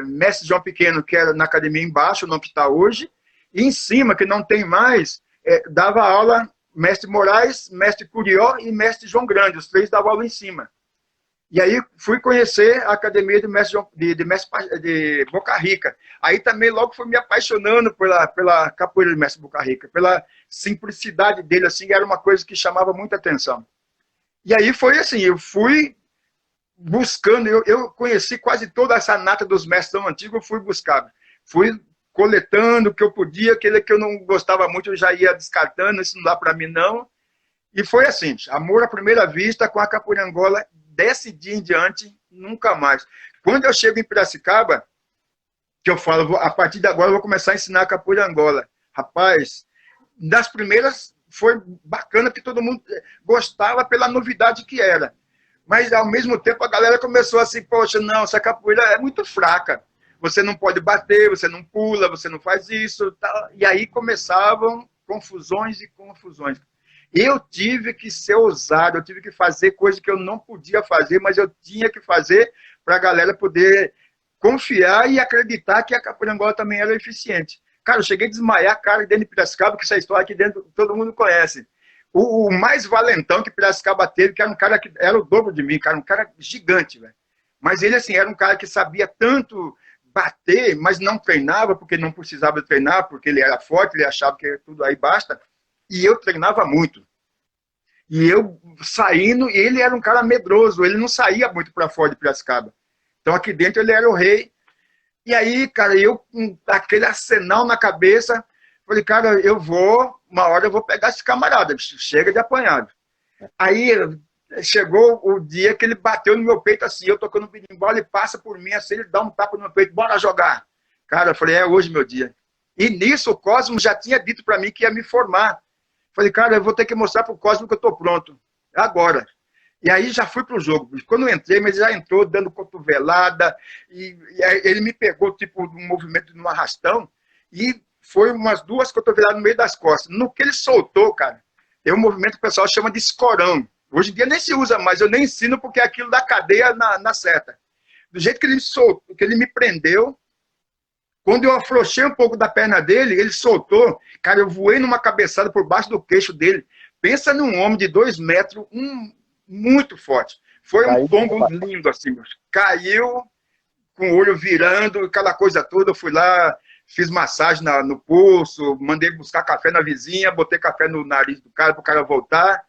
mestre João Pequeno, que era na academia embaixo, não que está hoje, e em cima, que não tem mais, dava aula mestre Moraes, mestre Curió e mestre João Grande. Os três davam aula em cima. E aí fui conhecer a academia de Boca Rica. Aí também logo fui me apaixonando pela capoeira do mestre Boca Rica, pela simplicidade dele, assim, era uma coisa que chamava muita atenção. E aí foi assim, eu fui buscando, eu conheci quase toda essa nata dos mestres tão antigos, eu fui buscar. Fui coletando o que eu podia, aquele que eu não gostava muito, eu já ia descartando, isso não dá para mim não. E foi assim, amor à primeira vista com a capoeira Angola, desse dia em diante, nunca mais. Quando eu chego em Piracicaba, que eu falo, a partir de agora eu vou começar a ensinar a capoeira Angola. Rapaz, das primeiras foi bacana, que todo mundo gostava pela novidade que era. Mas, ao mesmo tempo, a galera começou assim, poxa, não, essa capoeira é muito fraca. Você não pode bater, você não pula, você não faz isso. Tal. E aí começavam confusões e confusões. Eu tive que ser ousado, eu tive que fazer coisa que eu não podia fazer, mas eu tinha que fazer para a galera poder confiar e acreditar que a capoeira Angola também era eficiente. Cara, eu cheguei a desmaiar, cara, dentro de Piracicaba, que essa história aqui dentro todo mundo conhece. O mais valentão que Piracicaba teve, que era um cara que era o dobro de mim, cara, um cara gigante, velho. Mas ele, assim, era um cara que sabia tanto bater, mas não treinava, porque não precisava treinar, porque ele era forte, ele achava que tudo aí basta. E eu treinava muito. E eu saindo, e ele era um cara medroso, ele não saía muito para fora de Piracicaba. Então aqui dentro ele era o rei. E aí, cara, eu com aquele arsenal na cabeça, falei, cara, uma hora eu vou pegar esse camarada, chega de apanhado. Aí chegou o dia que ele bateu no meu peito assim, eu tocando berimbau, ele passa por mim assim, ele dá um tapa no meu peito, bora jogar. Cara, eu falei, é hoje meu dia. E nisso o Cosmo já tinha dito para mim que ia me formar. Falei, cara, eu vou ter que mostrar pro Cosmo que eu tô pronto. Agora. E aí já fui pro jogo. Quando eu entrei, mas ele já entrou dando cotovelada, e ele me pegou, tipo, um movimento de um arrastão, e foi umas 2 cotoveladas no meio das costas. No que ele soltou, cara, é um movimento que o pessoal chama de escorão. Hoje em dia nem se usa mais, eu nem ensino porque é aquilo da cadeia na seta. Do jeito que ele soltou, que ele me prendeu, quando eu afrouxei um pouco da perna dele, ele soltou, cara, eu voei numa cabeçada por baixo do queixo dele. Pensa num homem de 2 metros, muito forte. Foi um tombo lindo, assim. Caiu com o olho virando, aquela coisa toda. Eu fui lá, fiz massagem no pulso, mandei buscar café na vizinha, botei café no nariz do cara para o cara voltar.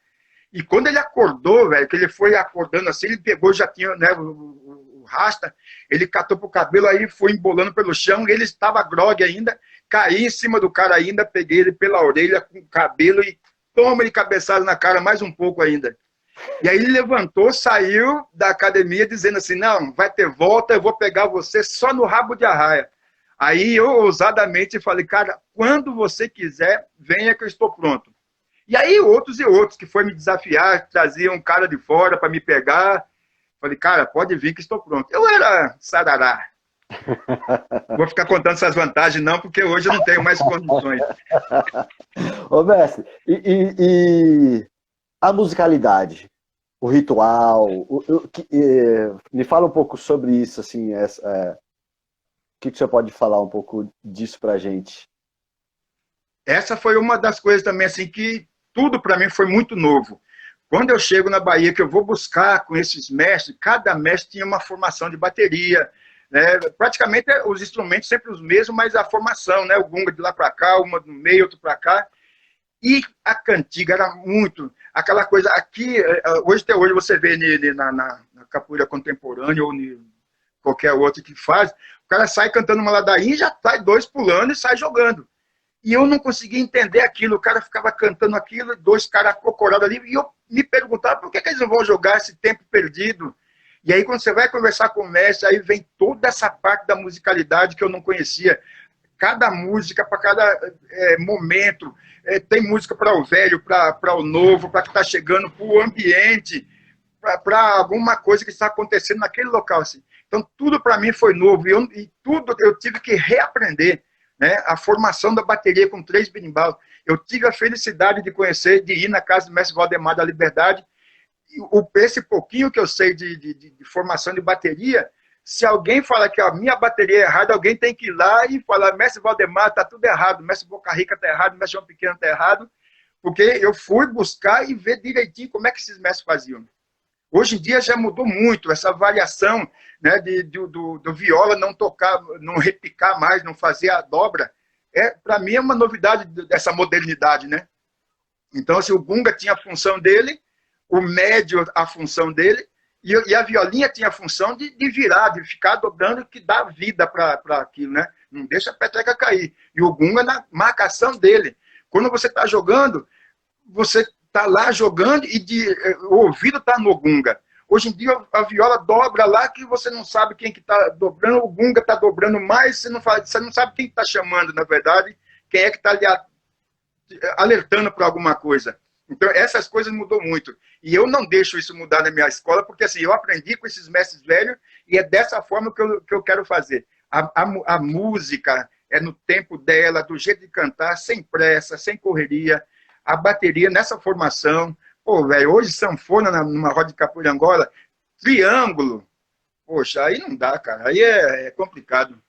E quando ele acordou, velho, que ele foi acordando assim, ele pegou, já tinha, né, o rasta, ele catou pro cabelo, aí foi embolando pelo chão, ele estava grogue ainda, caí em cima do cara ainda, peguei ele pela orelha com o cabelo e toma ele cabeçada na cara mais um pouco ainda. E aí ele levantou, saiu da academia dizendo assim, não, vai ter volta, eu vou pegar você só no rabo de arraia. Aí eu ousadamente falei, cara, quando você quiser, venha que eu estou pronto. E aí outros e outros que foi me desafiar, traziam um cara de fora para me pegar. Falei, cara, pode vir que estou pronto. Eu era sarará. Vou ficar contando essas vantagens não, porque hoje eu não tenho mais condições. Ô, mestre, e a musicalidade, o ritual, me fala um pouco sobre isso, assim, o que você pode falar um pouco disso pra gente? Essa foi uma das coisas também, assim, que tudo para mim foi muito novo. Quando eu chego na Bahia, que eu vou buscar com esses mestres, cada mestre tinha uma formação de bateria, né? Praticamente os instrumentos sempre os mesmos, mas a formação, né? O gunga de lá para cá, uma no meio, outro para cá. E a cantiga era muito, aquela coisa, aqui, hoje até hoje você vê na capoeira contemporânea ou qualquer outro que faz, o cara sai cantando uma ladainha, já sai dois pulando e sai jogando. E eu não conseguia entender aquilo, o cara ficava cantando aquilo, dois caras acocorados ali, e eu me perguntava por que eles não vão jogar esse tempo perdido. E aí quando você vai conversar com o mestre, aí vem toda essa parte da musicalidade que eu não conhecia, cada música para cada momento, tem música para o velho, para o novo, para que está chegando, para o ambiente, para alguma coisa que está acontecendo naquele local. Assim. Então, tudo para mim foi novo e tudo eu tive que reaprender. Né? A formação da bateria com 3 birimbaus. Eu tive a felicidade de conhecer, de ir na casa do mestre Valdemar da Liberdade. Esse pouquinho que eu sei de formação de bateria, se alguém fala que a minha bateria é errada, alguém tem que ir lá e falar, mestre Valdemar, está tudo errado, mestre Boca Rica está errado, mestre João Pequeno está errado, porque eu fui buscar e ver direitinho como é que esses mestres faziam. Hoje em dia já mudou muito essa variação, né, do viola não tocar, não repicar mais, não fazer a dobra. Para mim é uma novidade dessa modernidade, né? Então, assim, o gunga tinha a função dele, o médio a função dele, e a violinha tinha a função de virar, de ficar dobrando, que dá vida para aquilo, né? Não deixa a peteca cair. E o gunga na marcação dele. Quando você está jogando, você está lá jogando e o ouvido está no gunga. Hoje em dia a viola dobra lá que você não sabe quem que está dobrando, o gunga está dobrando mais, você não sabe quem está chamando, na verdade, quem é que está ali alertando para alguma coisa. Então essas coisas mudou muito. E eu não deixo isso mudar na minha escola, porque assim, eu aprendi com esses mestres velhos e é dessa forma que eu quero fazer. A música é no tempo dela, do jeito de cantar, sem pressa, sem correria. A bateria nessa formação. Pô, velho, hoje sanfona numa roda de capoeira Angola, triângulo. Poxa, aí não dá, cara. Aí é complicado.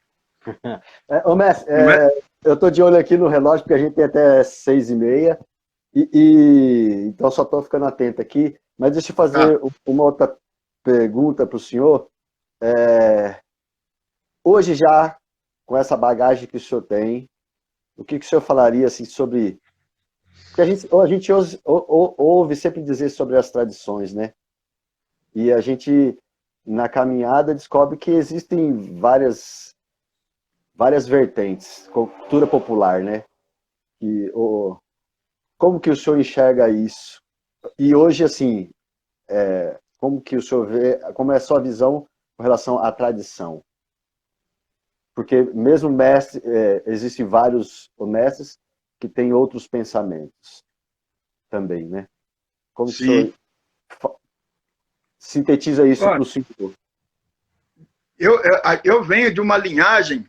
Ô, mestre, eu tô de olho aqui no relógio, porque a gente tem até 6h30. Então só tô ficando atento aqui. Mas deixa eu fazer uma outra pergunta para o senhor. Hoje já, com essa bagagem que o senhor tem, o que o senhor falaria assim, sobre... Porque a gente ouve sempre dizer sobre as tradições, né? E a gente, na caminhada, descobre que existem várias vertentes, cultura popular, né? Como que o senhor enxerga isso? E hoje, assim, como que o senhor vê, como é a sua visão com relação à tradição? Porque mesmo mestre, existem vários mestres que têm outros pensamentos também, né? Como que o senhor sintetiza isso para o senhor? Eu venho de uma linhagem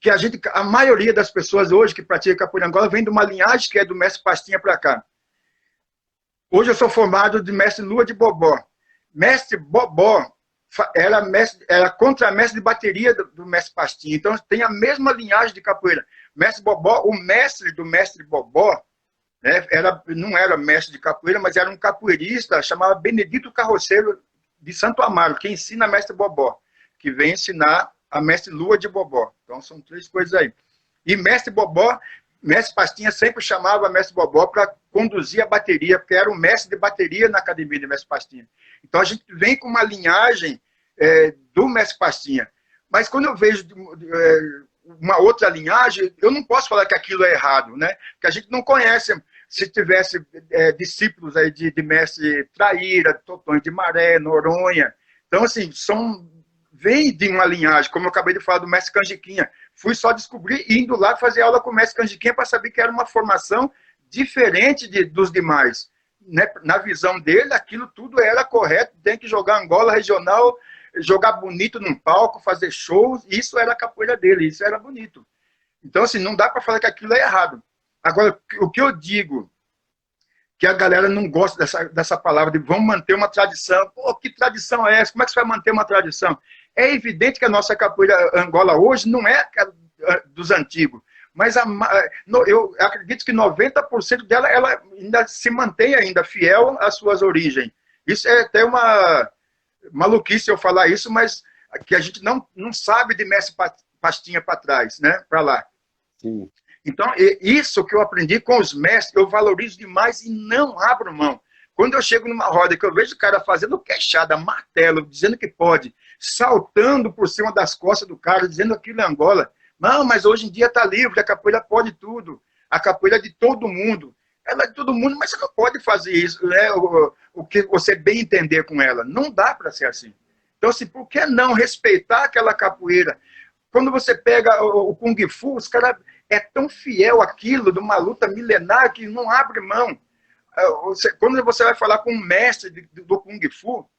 que a maioria das pessoas hoje que pratica capoeira Angola vem de uma linhagem que é do mestre Pastinha para cá. Hoje eu sou formado de mestre Lua de Bobó. Mestre Bobó era contramestre de bateria do mestre Pastinha. Então tem a mesma linhagem de capoeira. Mestre Bobó, o mestre do mestre Bobó, né, não era mestre de capoeira, mas era um capoeirista, chamado Benedito Carroceiro de Santo Amaro, que ensina mestre Bobó, que vem ensinar a mestre Lua de Bobó. Então são 3 coisas aí. E mestre Bobó, mestre Pastinha sempre chamava mestre Bobó para conduzir a bateria, porque era o mestre de bateria na academia de mestre Pastinha. Então a gente vem com uma linhagem do mestre Pastinha. Mas quando eu vejo uma outra linhagem, eu não posso falar que aquilo é errado, né? Porque a gente não conhece. Se tivesse discípulos aí de mestre Traíra, Totões de Maré, Noronha. Então, assim, vem de uma linhagem, como eu acabei de falar do mestre Canjiquinha. Fui só descobrir indo lá fazer aula com o mestre Canjiquinha para saber que era uma formação diferente dos demais. Né? Na visão dele, aquilo tudo era correto, tem que jogar Angola regional, jogar bonito num palco, fazer shows, isso era a capoeira dele, isso era bonito. Então, assim, não dá para falar que aquilo é errado. Agora, o que eu digo, que a galera não gosta dessa palavra, de vamos manter uma tradição. Pô, que tradição é essa? Como é que você vai manter uma tradição? É evidente que a nossa capoeira Angola hoje não é dos antigos, mas eu acredito que 90% dela ela ainda se mantém ainda fiel às suas origens. Isso é até uma maluquice eu falar isso, mas que a gente não sabe de mestre Pastinha para trás, né? Para lá. Sim. Então, isso que eu aprendi com os mestres, eu valorizo demais e não abro mão. Quando eu chego numa roda que eu vejo o cara fazendo queixada, martelo, dizendo que pode, saltando por cima das costas do cara, dizendo aquilo é Angola. Não, mas hoje em dia está livre, a capoeira pode tudo. A capoeira é de todo mundo. Ela é de todo mundo, mas você não pode fazer isso, né? O que você bem entender com ela. Não dá para ser assim. Então, assim, por que não respeitar aquela capoeira? Quando você pega o Kung Fu, os caras é tão fiel àquilo, de uma luta milenar, que não abre mão. Quando você vai falar com um mestre do Kung Fu,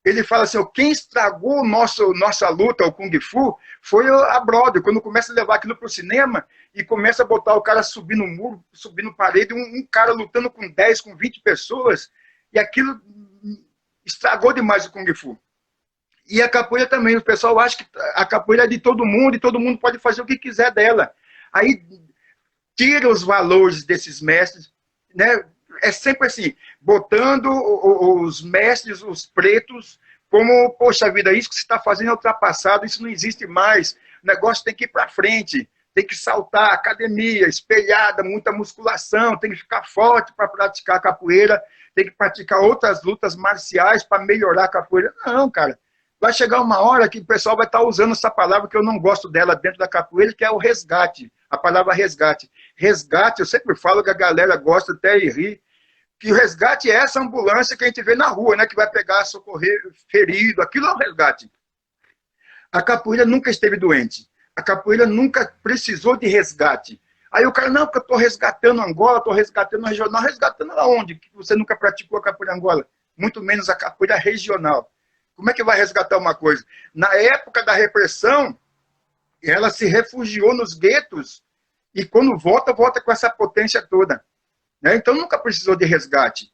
ele fala assim, quem estragou nossa luta, o Kung Fu, foi a Broadway, quando começa a levar aquilo para o cinema e começa a botar o cara subir no muro, subir no parede, um cara lutando com 10, com 20 pessoas, e aquilo estragou demais o Kung Fu. E a capoeira também, o pessoal acha que a capoeira é de todo mundo e todo mundo pode fazer o que quiser dela. Aí tira os valores desses mestres, né? É sempre assim, botando os mestres, os pretos, como, poxa vida, isso que você está fazendo é ultrapassado, isso não existe mais, o negócio tem que ir para frente, tem que saltar, academia, espelhada, muita musculação, tem que ficar forte para praticar a capoeira, tem que praticar outras lutas marciais para melhorar a capoeira. Não, cara. Vai chegar uma hora que o pessoal vai estar usando essa palavra que eu não gosto dela dentro da capoeira, que é o resgate. A palavra resgate. Resgate, eu sempre falo que a galera gosta até e ri, que o resgate é essa ambulância que a gente vê na rua, né, que vai pegar, socorrer ferido. Aquilo é o resgate. A capoeira nunca esteve doente. A capoeira nunca precisou de resgate. Aí o cara, não, porque eu estou resgatando Angola, estou resgatando a regional. Resgatando aonde? Que você nunca praticou a capoeira Angola? Muito menos a capoeira regional. Como é que vai resgatar uma coisa? Na época da repressão, ela se refugiou nos guetos e quando volta, volta com essa potência toda. Né? Então nunca precisou de resgate.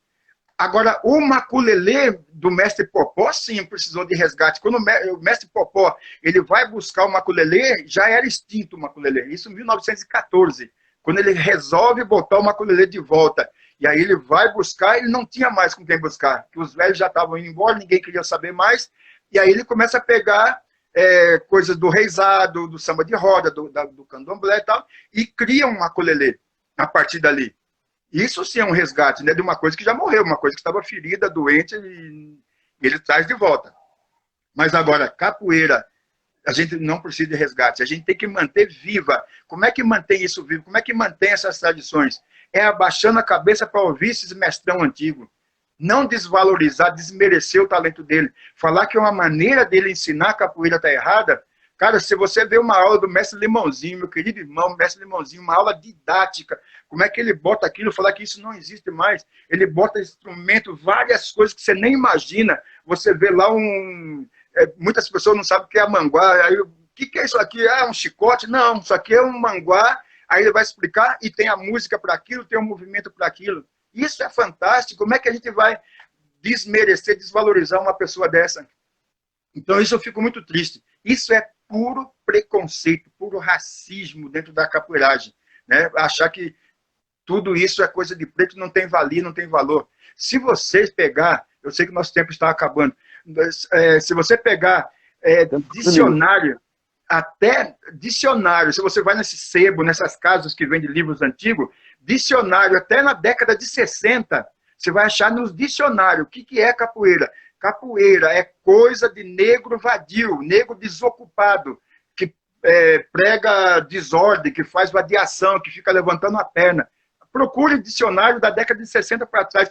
Agora, o maculelê do mestre Popó, sim, precisou de resgate. Quando o mestre Popó ele vai buscar o maculelê, já era extinto o maculelê. Isso em 1914, quando ele resolve botar o maculelê de volta. E aí ele vai buscar, ele não tinha mais com quem buscar, porque os velhos já estavam indo embora, ninguém queria saber mais, e aí ele começa a pegar coisas do reizado, do samba de roda, do candomblé e tal, e cria um maculelê a partir dali. Isso sim é um resgate, né, de uma coisa que já morreu, uma coisa que estava ferida, doente, e ele traz de volta. Mas agora, capoeira, a gente não precisa de resgate, a gente tem que manter viva. Como é que mantém isso vivo? Como é que mantém essas tradições? É abaixando a cabeça para ouvir esses mestrão antigo. Não desvalorizar, desmerecer o talento dele. Falar que uma maneira dele ensinar a capoeira está errada. Cara, se você vê uma aula do mestre Limãozinho, meu querido irmão, mestre Limãozinho, uma aula didática, como é que ele bota aquilo, falar que isso não existe mais. Ele bota instrumento, várias coisas que você nem imagina. Você vê lá muitas pessoas não sabem o que é a manguá. Aí, o que é isso aqui? Ah, é um chicote? Não, isso aqui é um manguá. Aí ele vai explicar e tem a música para aquilo, tem o movimento para aquilo. Isso é fantástico. Como é que a gente vai desmerecer, desvalorizar uma pessoa dessa? Então isso eu fico muito triste. Isso é puro preconceito, puro racismo dentro da capoeiragem. Né? Achar que tudo isso é coisa de preto, não tem valia, não tem valor. Se vocês pegar, eu sei que nosso tempo está acabando, se você pegar dicionário, até dicionário, se você vai nesse sebo, nessas casas que vendem livros antigos, dicionário, até na década de 60, você vai achar nos dicionários o que é capoeira. Capoeira é coisa de negro vadio, negro desocupado, que prega desordem, que faz vadiação, que fica levantando a perna. Procure dicionário da década de 60 para trás,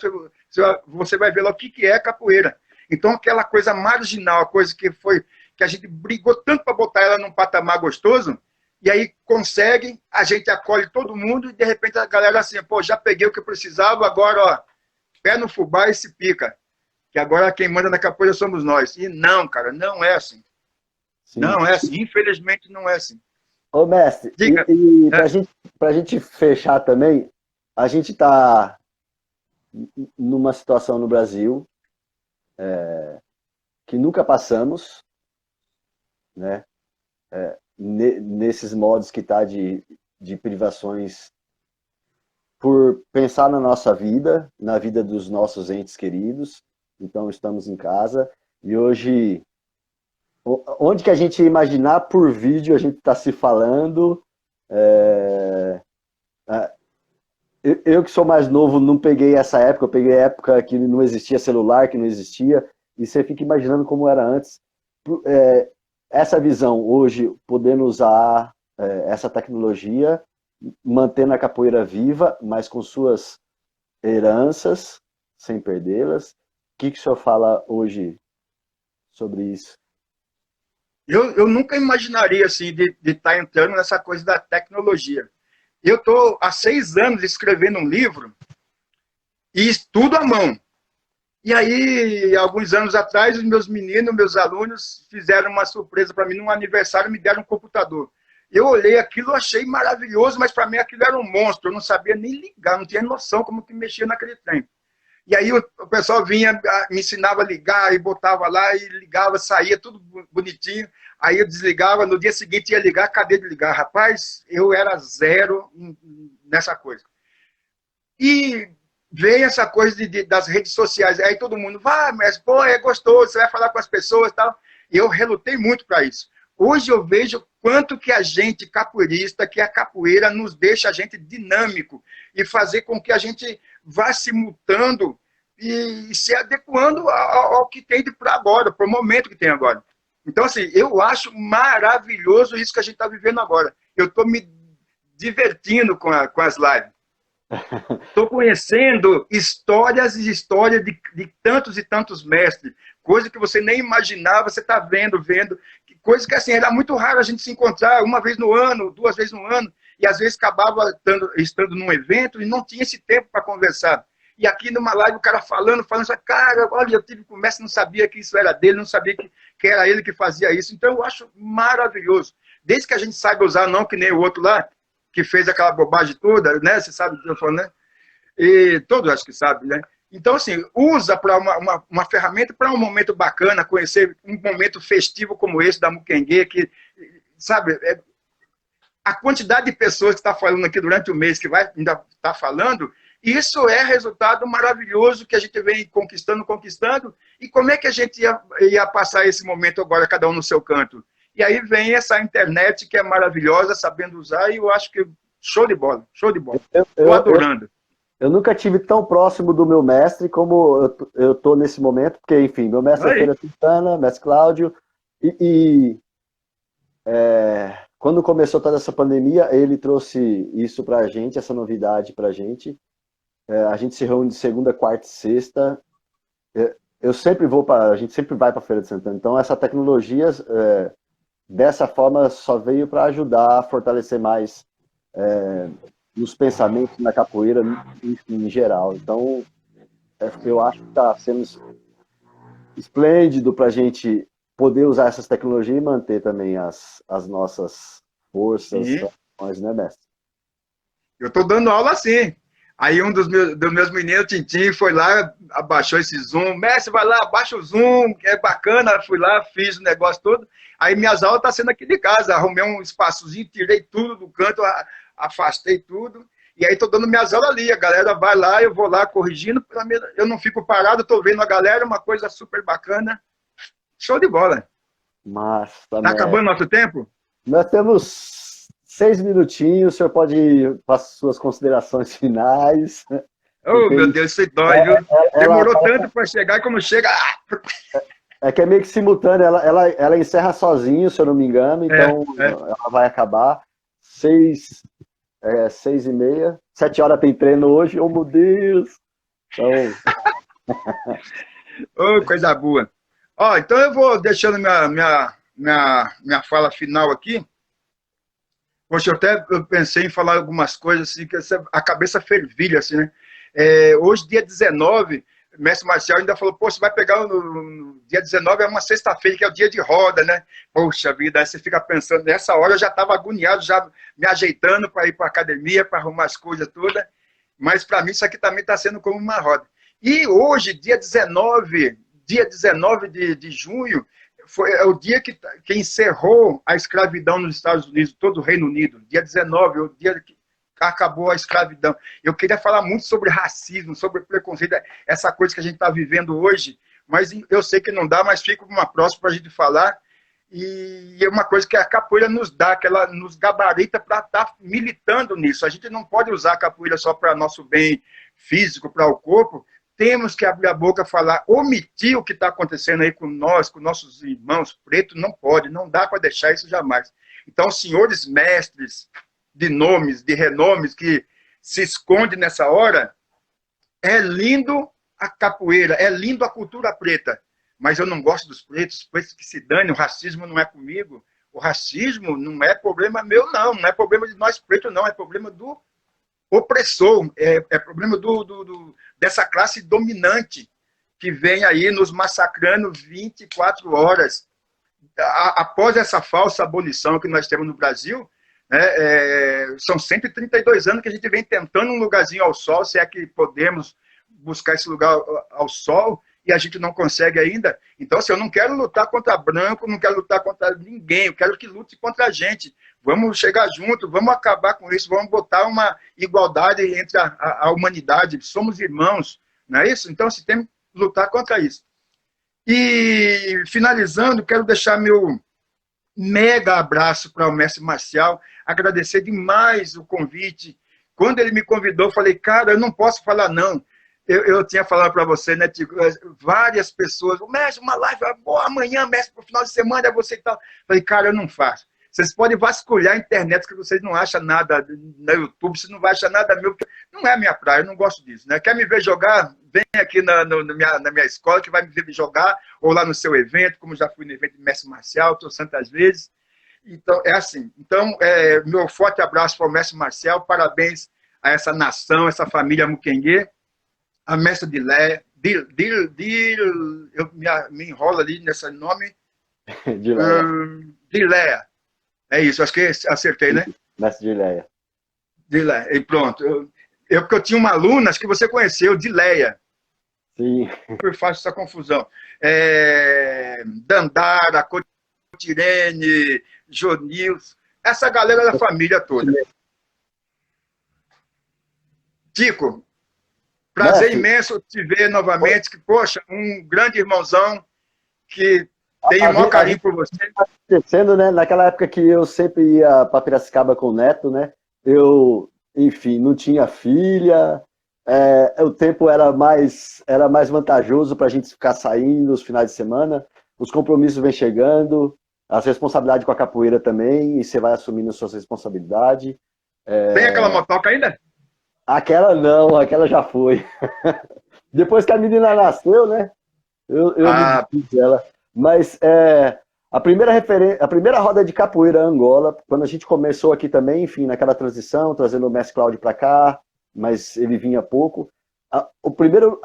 você vai ver lá o que é capoeira. Então, aquela coisa marginal, a coisa que a gente brigou tanto para botar ela num patamar gostoso, e aí consegue, a gente acolhe todo mundo, e de repente a galera assim, pô, já peguei o que eu precisava, agora, ó, pé no fubá e se pica. Que agora quem manda na capoeira somos nós. E não, cara, não é assim. Sim. Não é assim, infelizmente não é assim. Ô, mestre, diga. E pra gente fechar também, a gente está numa situação no Brasil que nunca passamos, né? Nesses modos que está de privações por pensar na nossa vida, na vida dos nossos entes queridos. Então estamos em casa e hoje, onde que a gente ia imaginar por vídeo a gente está se falando, É, eu que sou mais novo não peguei essa época, eu peguei a época que não existia celular, que não existia, e você fica imaginando como era antes. É, essa visão hoje, podendo usar essa tecnologia, mantendo a capoeira viva, mas com suas heranças, sem perdê-las. O que o senhor fala hoje sobre isso? Eu nunca imaginaria assim de estar entrando nessa coisa da tecnologia. Eu estou há 6 anos escrevendo um livro e estudo à mão. E aí, alguns anos atrás, os meus meninos, meus alunos, fizeram uma surpresa para mim num aniversário, me deram um computador. Eu olhei aquilo, achei maravilhoso, mas para mim aquilo era um monstro. Eu não sabia nem ligar, não tinha noção como que mexia naquele trem. E aí o pessoal vinha, me ensinava a ligar e botava lá e ligava, saía tudo bonitinho. Aí eu desligava, no dia seguinte ia ligar, cadê de ligar? Rapaz, eu era zero nessa coisa. E veio essa coisa das redes sociais. Aí todo mundo, vai, mas pô, é gostoso, você vai falar com as pessoas e tal. E eu relutei muito para isso. Hoje eu vejo quanto que a gente capoeirista, que a capoeira nos deixa a gente dinâmico e fazer com que a gente vá se mutando e se adequando ao que tem para agora, para o momento que tem agora. Então, assim, eu acho maravilhoso isso que a gente está vivendo agora. Eu estou me divertindo com as lives. Estou conhecendo histórias e histórias de tantos e tantos mestres, coisa que você nem imaginava, você está vendo, coisa que assim, era muito raro a gente se encontrar uma vez no ano, 2 vezes no ano, e às vezes acabava estando num evento e não tinha esse tempo para conversar. E aqui numa live o cara falando, cara, olha, eu tive conversa, não sabia que isso era dele, não sabia que era ele que fazia isso. Então eu acho maravilhoso. Desde que a gente saiba usar, não que nem o outro lá, que fez aquela bobagem toda, né? Você sabe o que eu estou falando, né? E todos acho que sabem, né? Então, assim, usa para uma ferramenta para um momento bacana, conhecer um momento festivo como esse da Muquengue, que, sabe, a quantidade de pessoas que está falando aqui durante o mês, que vai ainda estar falando, isso é resultado maravilhoso que a gente vem conquistando, e como é que a gente ia passar esse momento agora, cada um no seu canto? E aí vem essa internet que é maravilhosa, sabendo usar, e eu acho que show de bola, show de bola. Estou adorando. Eu nunca tive tão próximo do meu mestre como eu estou nesse momento, porque, enfim, meu mestre é Feira Santana, mestre Cláudio, quando começou toda essa pandemia, ele trouxe isso para a gente, essa novidade para a gente. A gente se reúne de segunda, quarta e sexta. A gente sempre vai para a Feira de Santana. Então, essa tecnologia, dessa forma, só veio para ajudar a fortalecer mais nos pensamentos na capoeira em geral. Então, eu acho que está sendo esplêndido para a gente poder usar essas tecnologias e manter também as nossas forças, né, mestre? Eu estou dando aula assim. Aí um dos meus meninos, Tintim, foi lá, abaixou esse Zoom. Mestre, vai lá, abaixa o Zoom, que é bacana. Fui lá, fiz o negócio todo. Aí minhas aulas estão sendo aqui de casa. Arrumei um espaçozinho, tirei tudo do canto, afastei tudo. E aí estou dando minhas aulas ali. A galera vai lá, eu vou lá corrigindo. Eu não fico parado, estou vendo a galera, uma coisa super bacana. Show de bola. Massa, tá acabando nosso tempo? Nós temos 6 minutinhos, o senhor pode ir para as suas considerações finais. Oh, meu Deus, isso dói, viu? Demorou tanto para chegar, e como chega... É que é meio que simultâneo, ela encerra sozinho, se eu não me engano, então ela vai acabar 6h30, 7 horas tem treino hoje, oh meu Deus! Então... oh, coisa boa. Ó, então eu vou deixando minha fala final aqui. Poxa, eu pensei em falar algumas coisas assim, que a cabeça fervilha, assim, né? Hoje, dia 19, o mestre Marcial ainda falou, pô, você vai pegar no dia 19, é uma sexta-feira, que é o dia de roda, né? Poxa vida, aí você fica pensando, nessa hora eu já estava agoniado, já me ajeitando para ir para a academia, para arrumar as coisas todas, mas para mim isso aqui também está sendo como uma roda. E hoje, dia 19 de junho, é o dia que encerrou a escravidão nos Estados Unidos, todo o Reino Unido. Dia 19, o dia que acabou a escravidão. Eu queria falar muito sobre racismo, sobre preconceito, essa coisa que a gente está vivendo hoje, mas eu sei que não dá, mas fica uma próxima para a gente falar. E é uma coisa que a capoeira nos dá, que ela nos gabarita para estar militando nisso. A gente não pode usar a capoeira só para nosso bem físico, para o corpo. Temos que abrir a boca, falar, omitir o que está acontecendo aí com nós, com nossos irmãos pretos, não pode, não dá para deixar isso jamais. Então, senhores mestres de nomes, de renomes, que se esconde nessa hora, é lindo a capoeira, é lindo a cultura preta, mas eu não gosto dos pretos, os pretos que se dane, o racismo não é comigo, o racismo não é problema meu, não é problema de nós pretos, não, é problema do opressor, é problema dessa classe dominante que vem aí nos massacrando 24 horas. Após essa falsa abolição que nós temos no Brasil, são 132 anos que a gente vem tentando um lugarzinho ao sol, se é que podemos buscar esse lugar ao sol, e a gente não consegue ainda. Então, assim, eu não quero lutar contra branco, não quero lutar contra ninguém, eu quero que lute contra a gente. Vamos chegar junto, vamos acabar com isso, vamos botar uma igualdade entre a humanidade, somos irmãos, não é isso? Então, se tem que lutar contra isso. E, finalizando, quero deixar meu mega abraço para o mestre Marcial, agradecer demais o convite. Quando ele me convidou, eu falei, cara, eu não posso falar não. Eu tinha falado para você, né, Tico, várias pessoas, mestre, uma live, boa, amanhã, mestre, para o final de semana, é você e tal. Falei, cara, eu não faço. Vocês podem vasculhar a internet, que vocês não acham nada no YouTube, você não vai achar nada meu, porque não é a minha praia, eu não gosto disso. Né? Quer me ver jogar? Vem aqui na minha escola, que vai me ver jogar, ou lá no seu evento, como já fui no evento de mestre Marcial, estou tantas vezes. Então, é assim. Então, meu forte abraço para o mestre Marcial, parabéns a essa nação, essa família Muquengue, a mestra Dileia, eu me enrolo ali nesse nome, Dileia. É isso, acho que acertei, né? Mestre Dileia. Dileia, e pronto. Porque eu tinha uma aluna, acho que você conheceu, Dileia. Sim. Eu faço essa confusão. Dandara, Cotirene, Jonils, essa galera da família toda. Tico, prazer imenso te ver novamente, que, poxa, um grande irmãozão que tem o maior carinho por você. Acontecendo, né? Naquela época que eu sempre ia para Piracicaba com o neto, né? Eu, enfim, não tinha filha, o tempo era mais vantajoso para a gente ficar saindo os finais de semana, os compromissos vêm chegando, as responsabilidades com a capoeira também, e você vai assumindo suas responsabilidades. Tem aquela motoca ainda? Aquela não, aquela já foi. Depois que a menina nasceu, né? Eu desisti dela. Mas a primeira roda de capoeira Angola, quando a gente começou aqui também, enfim, naquela transição, trazendo o mestre Cláudio para cá, mas ele vinha pouco. O primeiro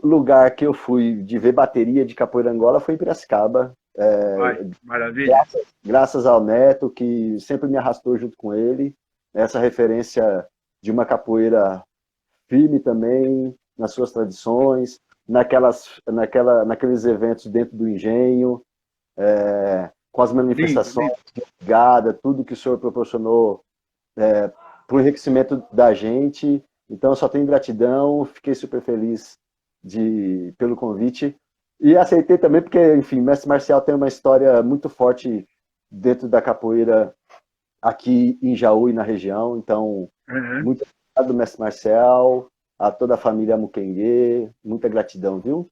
lugar que eu fui de ver bateria de capoeira Angola foi em Piracicaba. Maravilha. Graças ao Neto, que sempre me arrastou junto com ele. Essa referência de uma capoeira firme também, nas suas tradições, naqueles eventos dentro do engenho, com as manifestações de brigada, tudo que o senhor proporcionou para o enriquecimento da gente. Então, eu só tenho gratidão, fiquei super feliz pelo convite. E aceitei também porque, enfim, mestre Marcial tem uma história muito forte dentro da capoeira aqui em Jaú e na região. Então, muito obrigado, mestre Marcial, a toda a família Muquengue, muita gratidão, viu?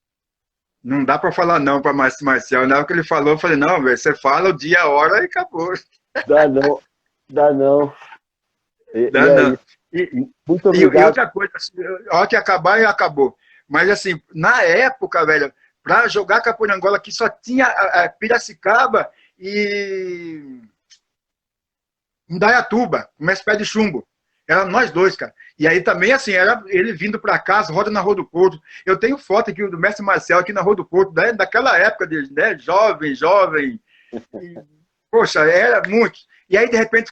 Não dá para falar não para mestre Marcial. Na hora que ele falou, eu falei, não, velho, você fala o dia, a hora e acabou. Dá não. Dá não. Muito obrigado. E outra coisa, a hora que acabar, acabou. Mas, assim, na época, velho, para jogar capoeira Angola, aqui só tinha Piracicaba e Indaiatuba, o mestre Pé de Chumbo. Era nós dois, cara. E aí também, assim, era ele vindo para casa, roda na Rua do Porto. Eu tenho foto aqui do mestre Marcial aqui na Rua do Porto, daquela época dele, né? Jovem. E, poxa, era muito. E aí, de repente...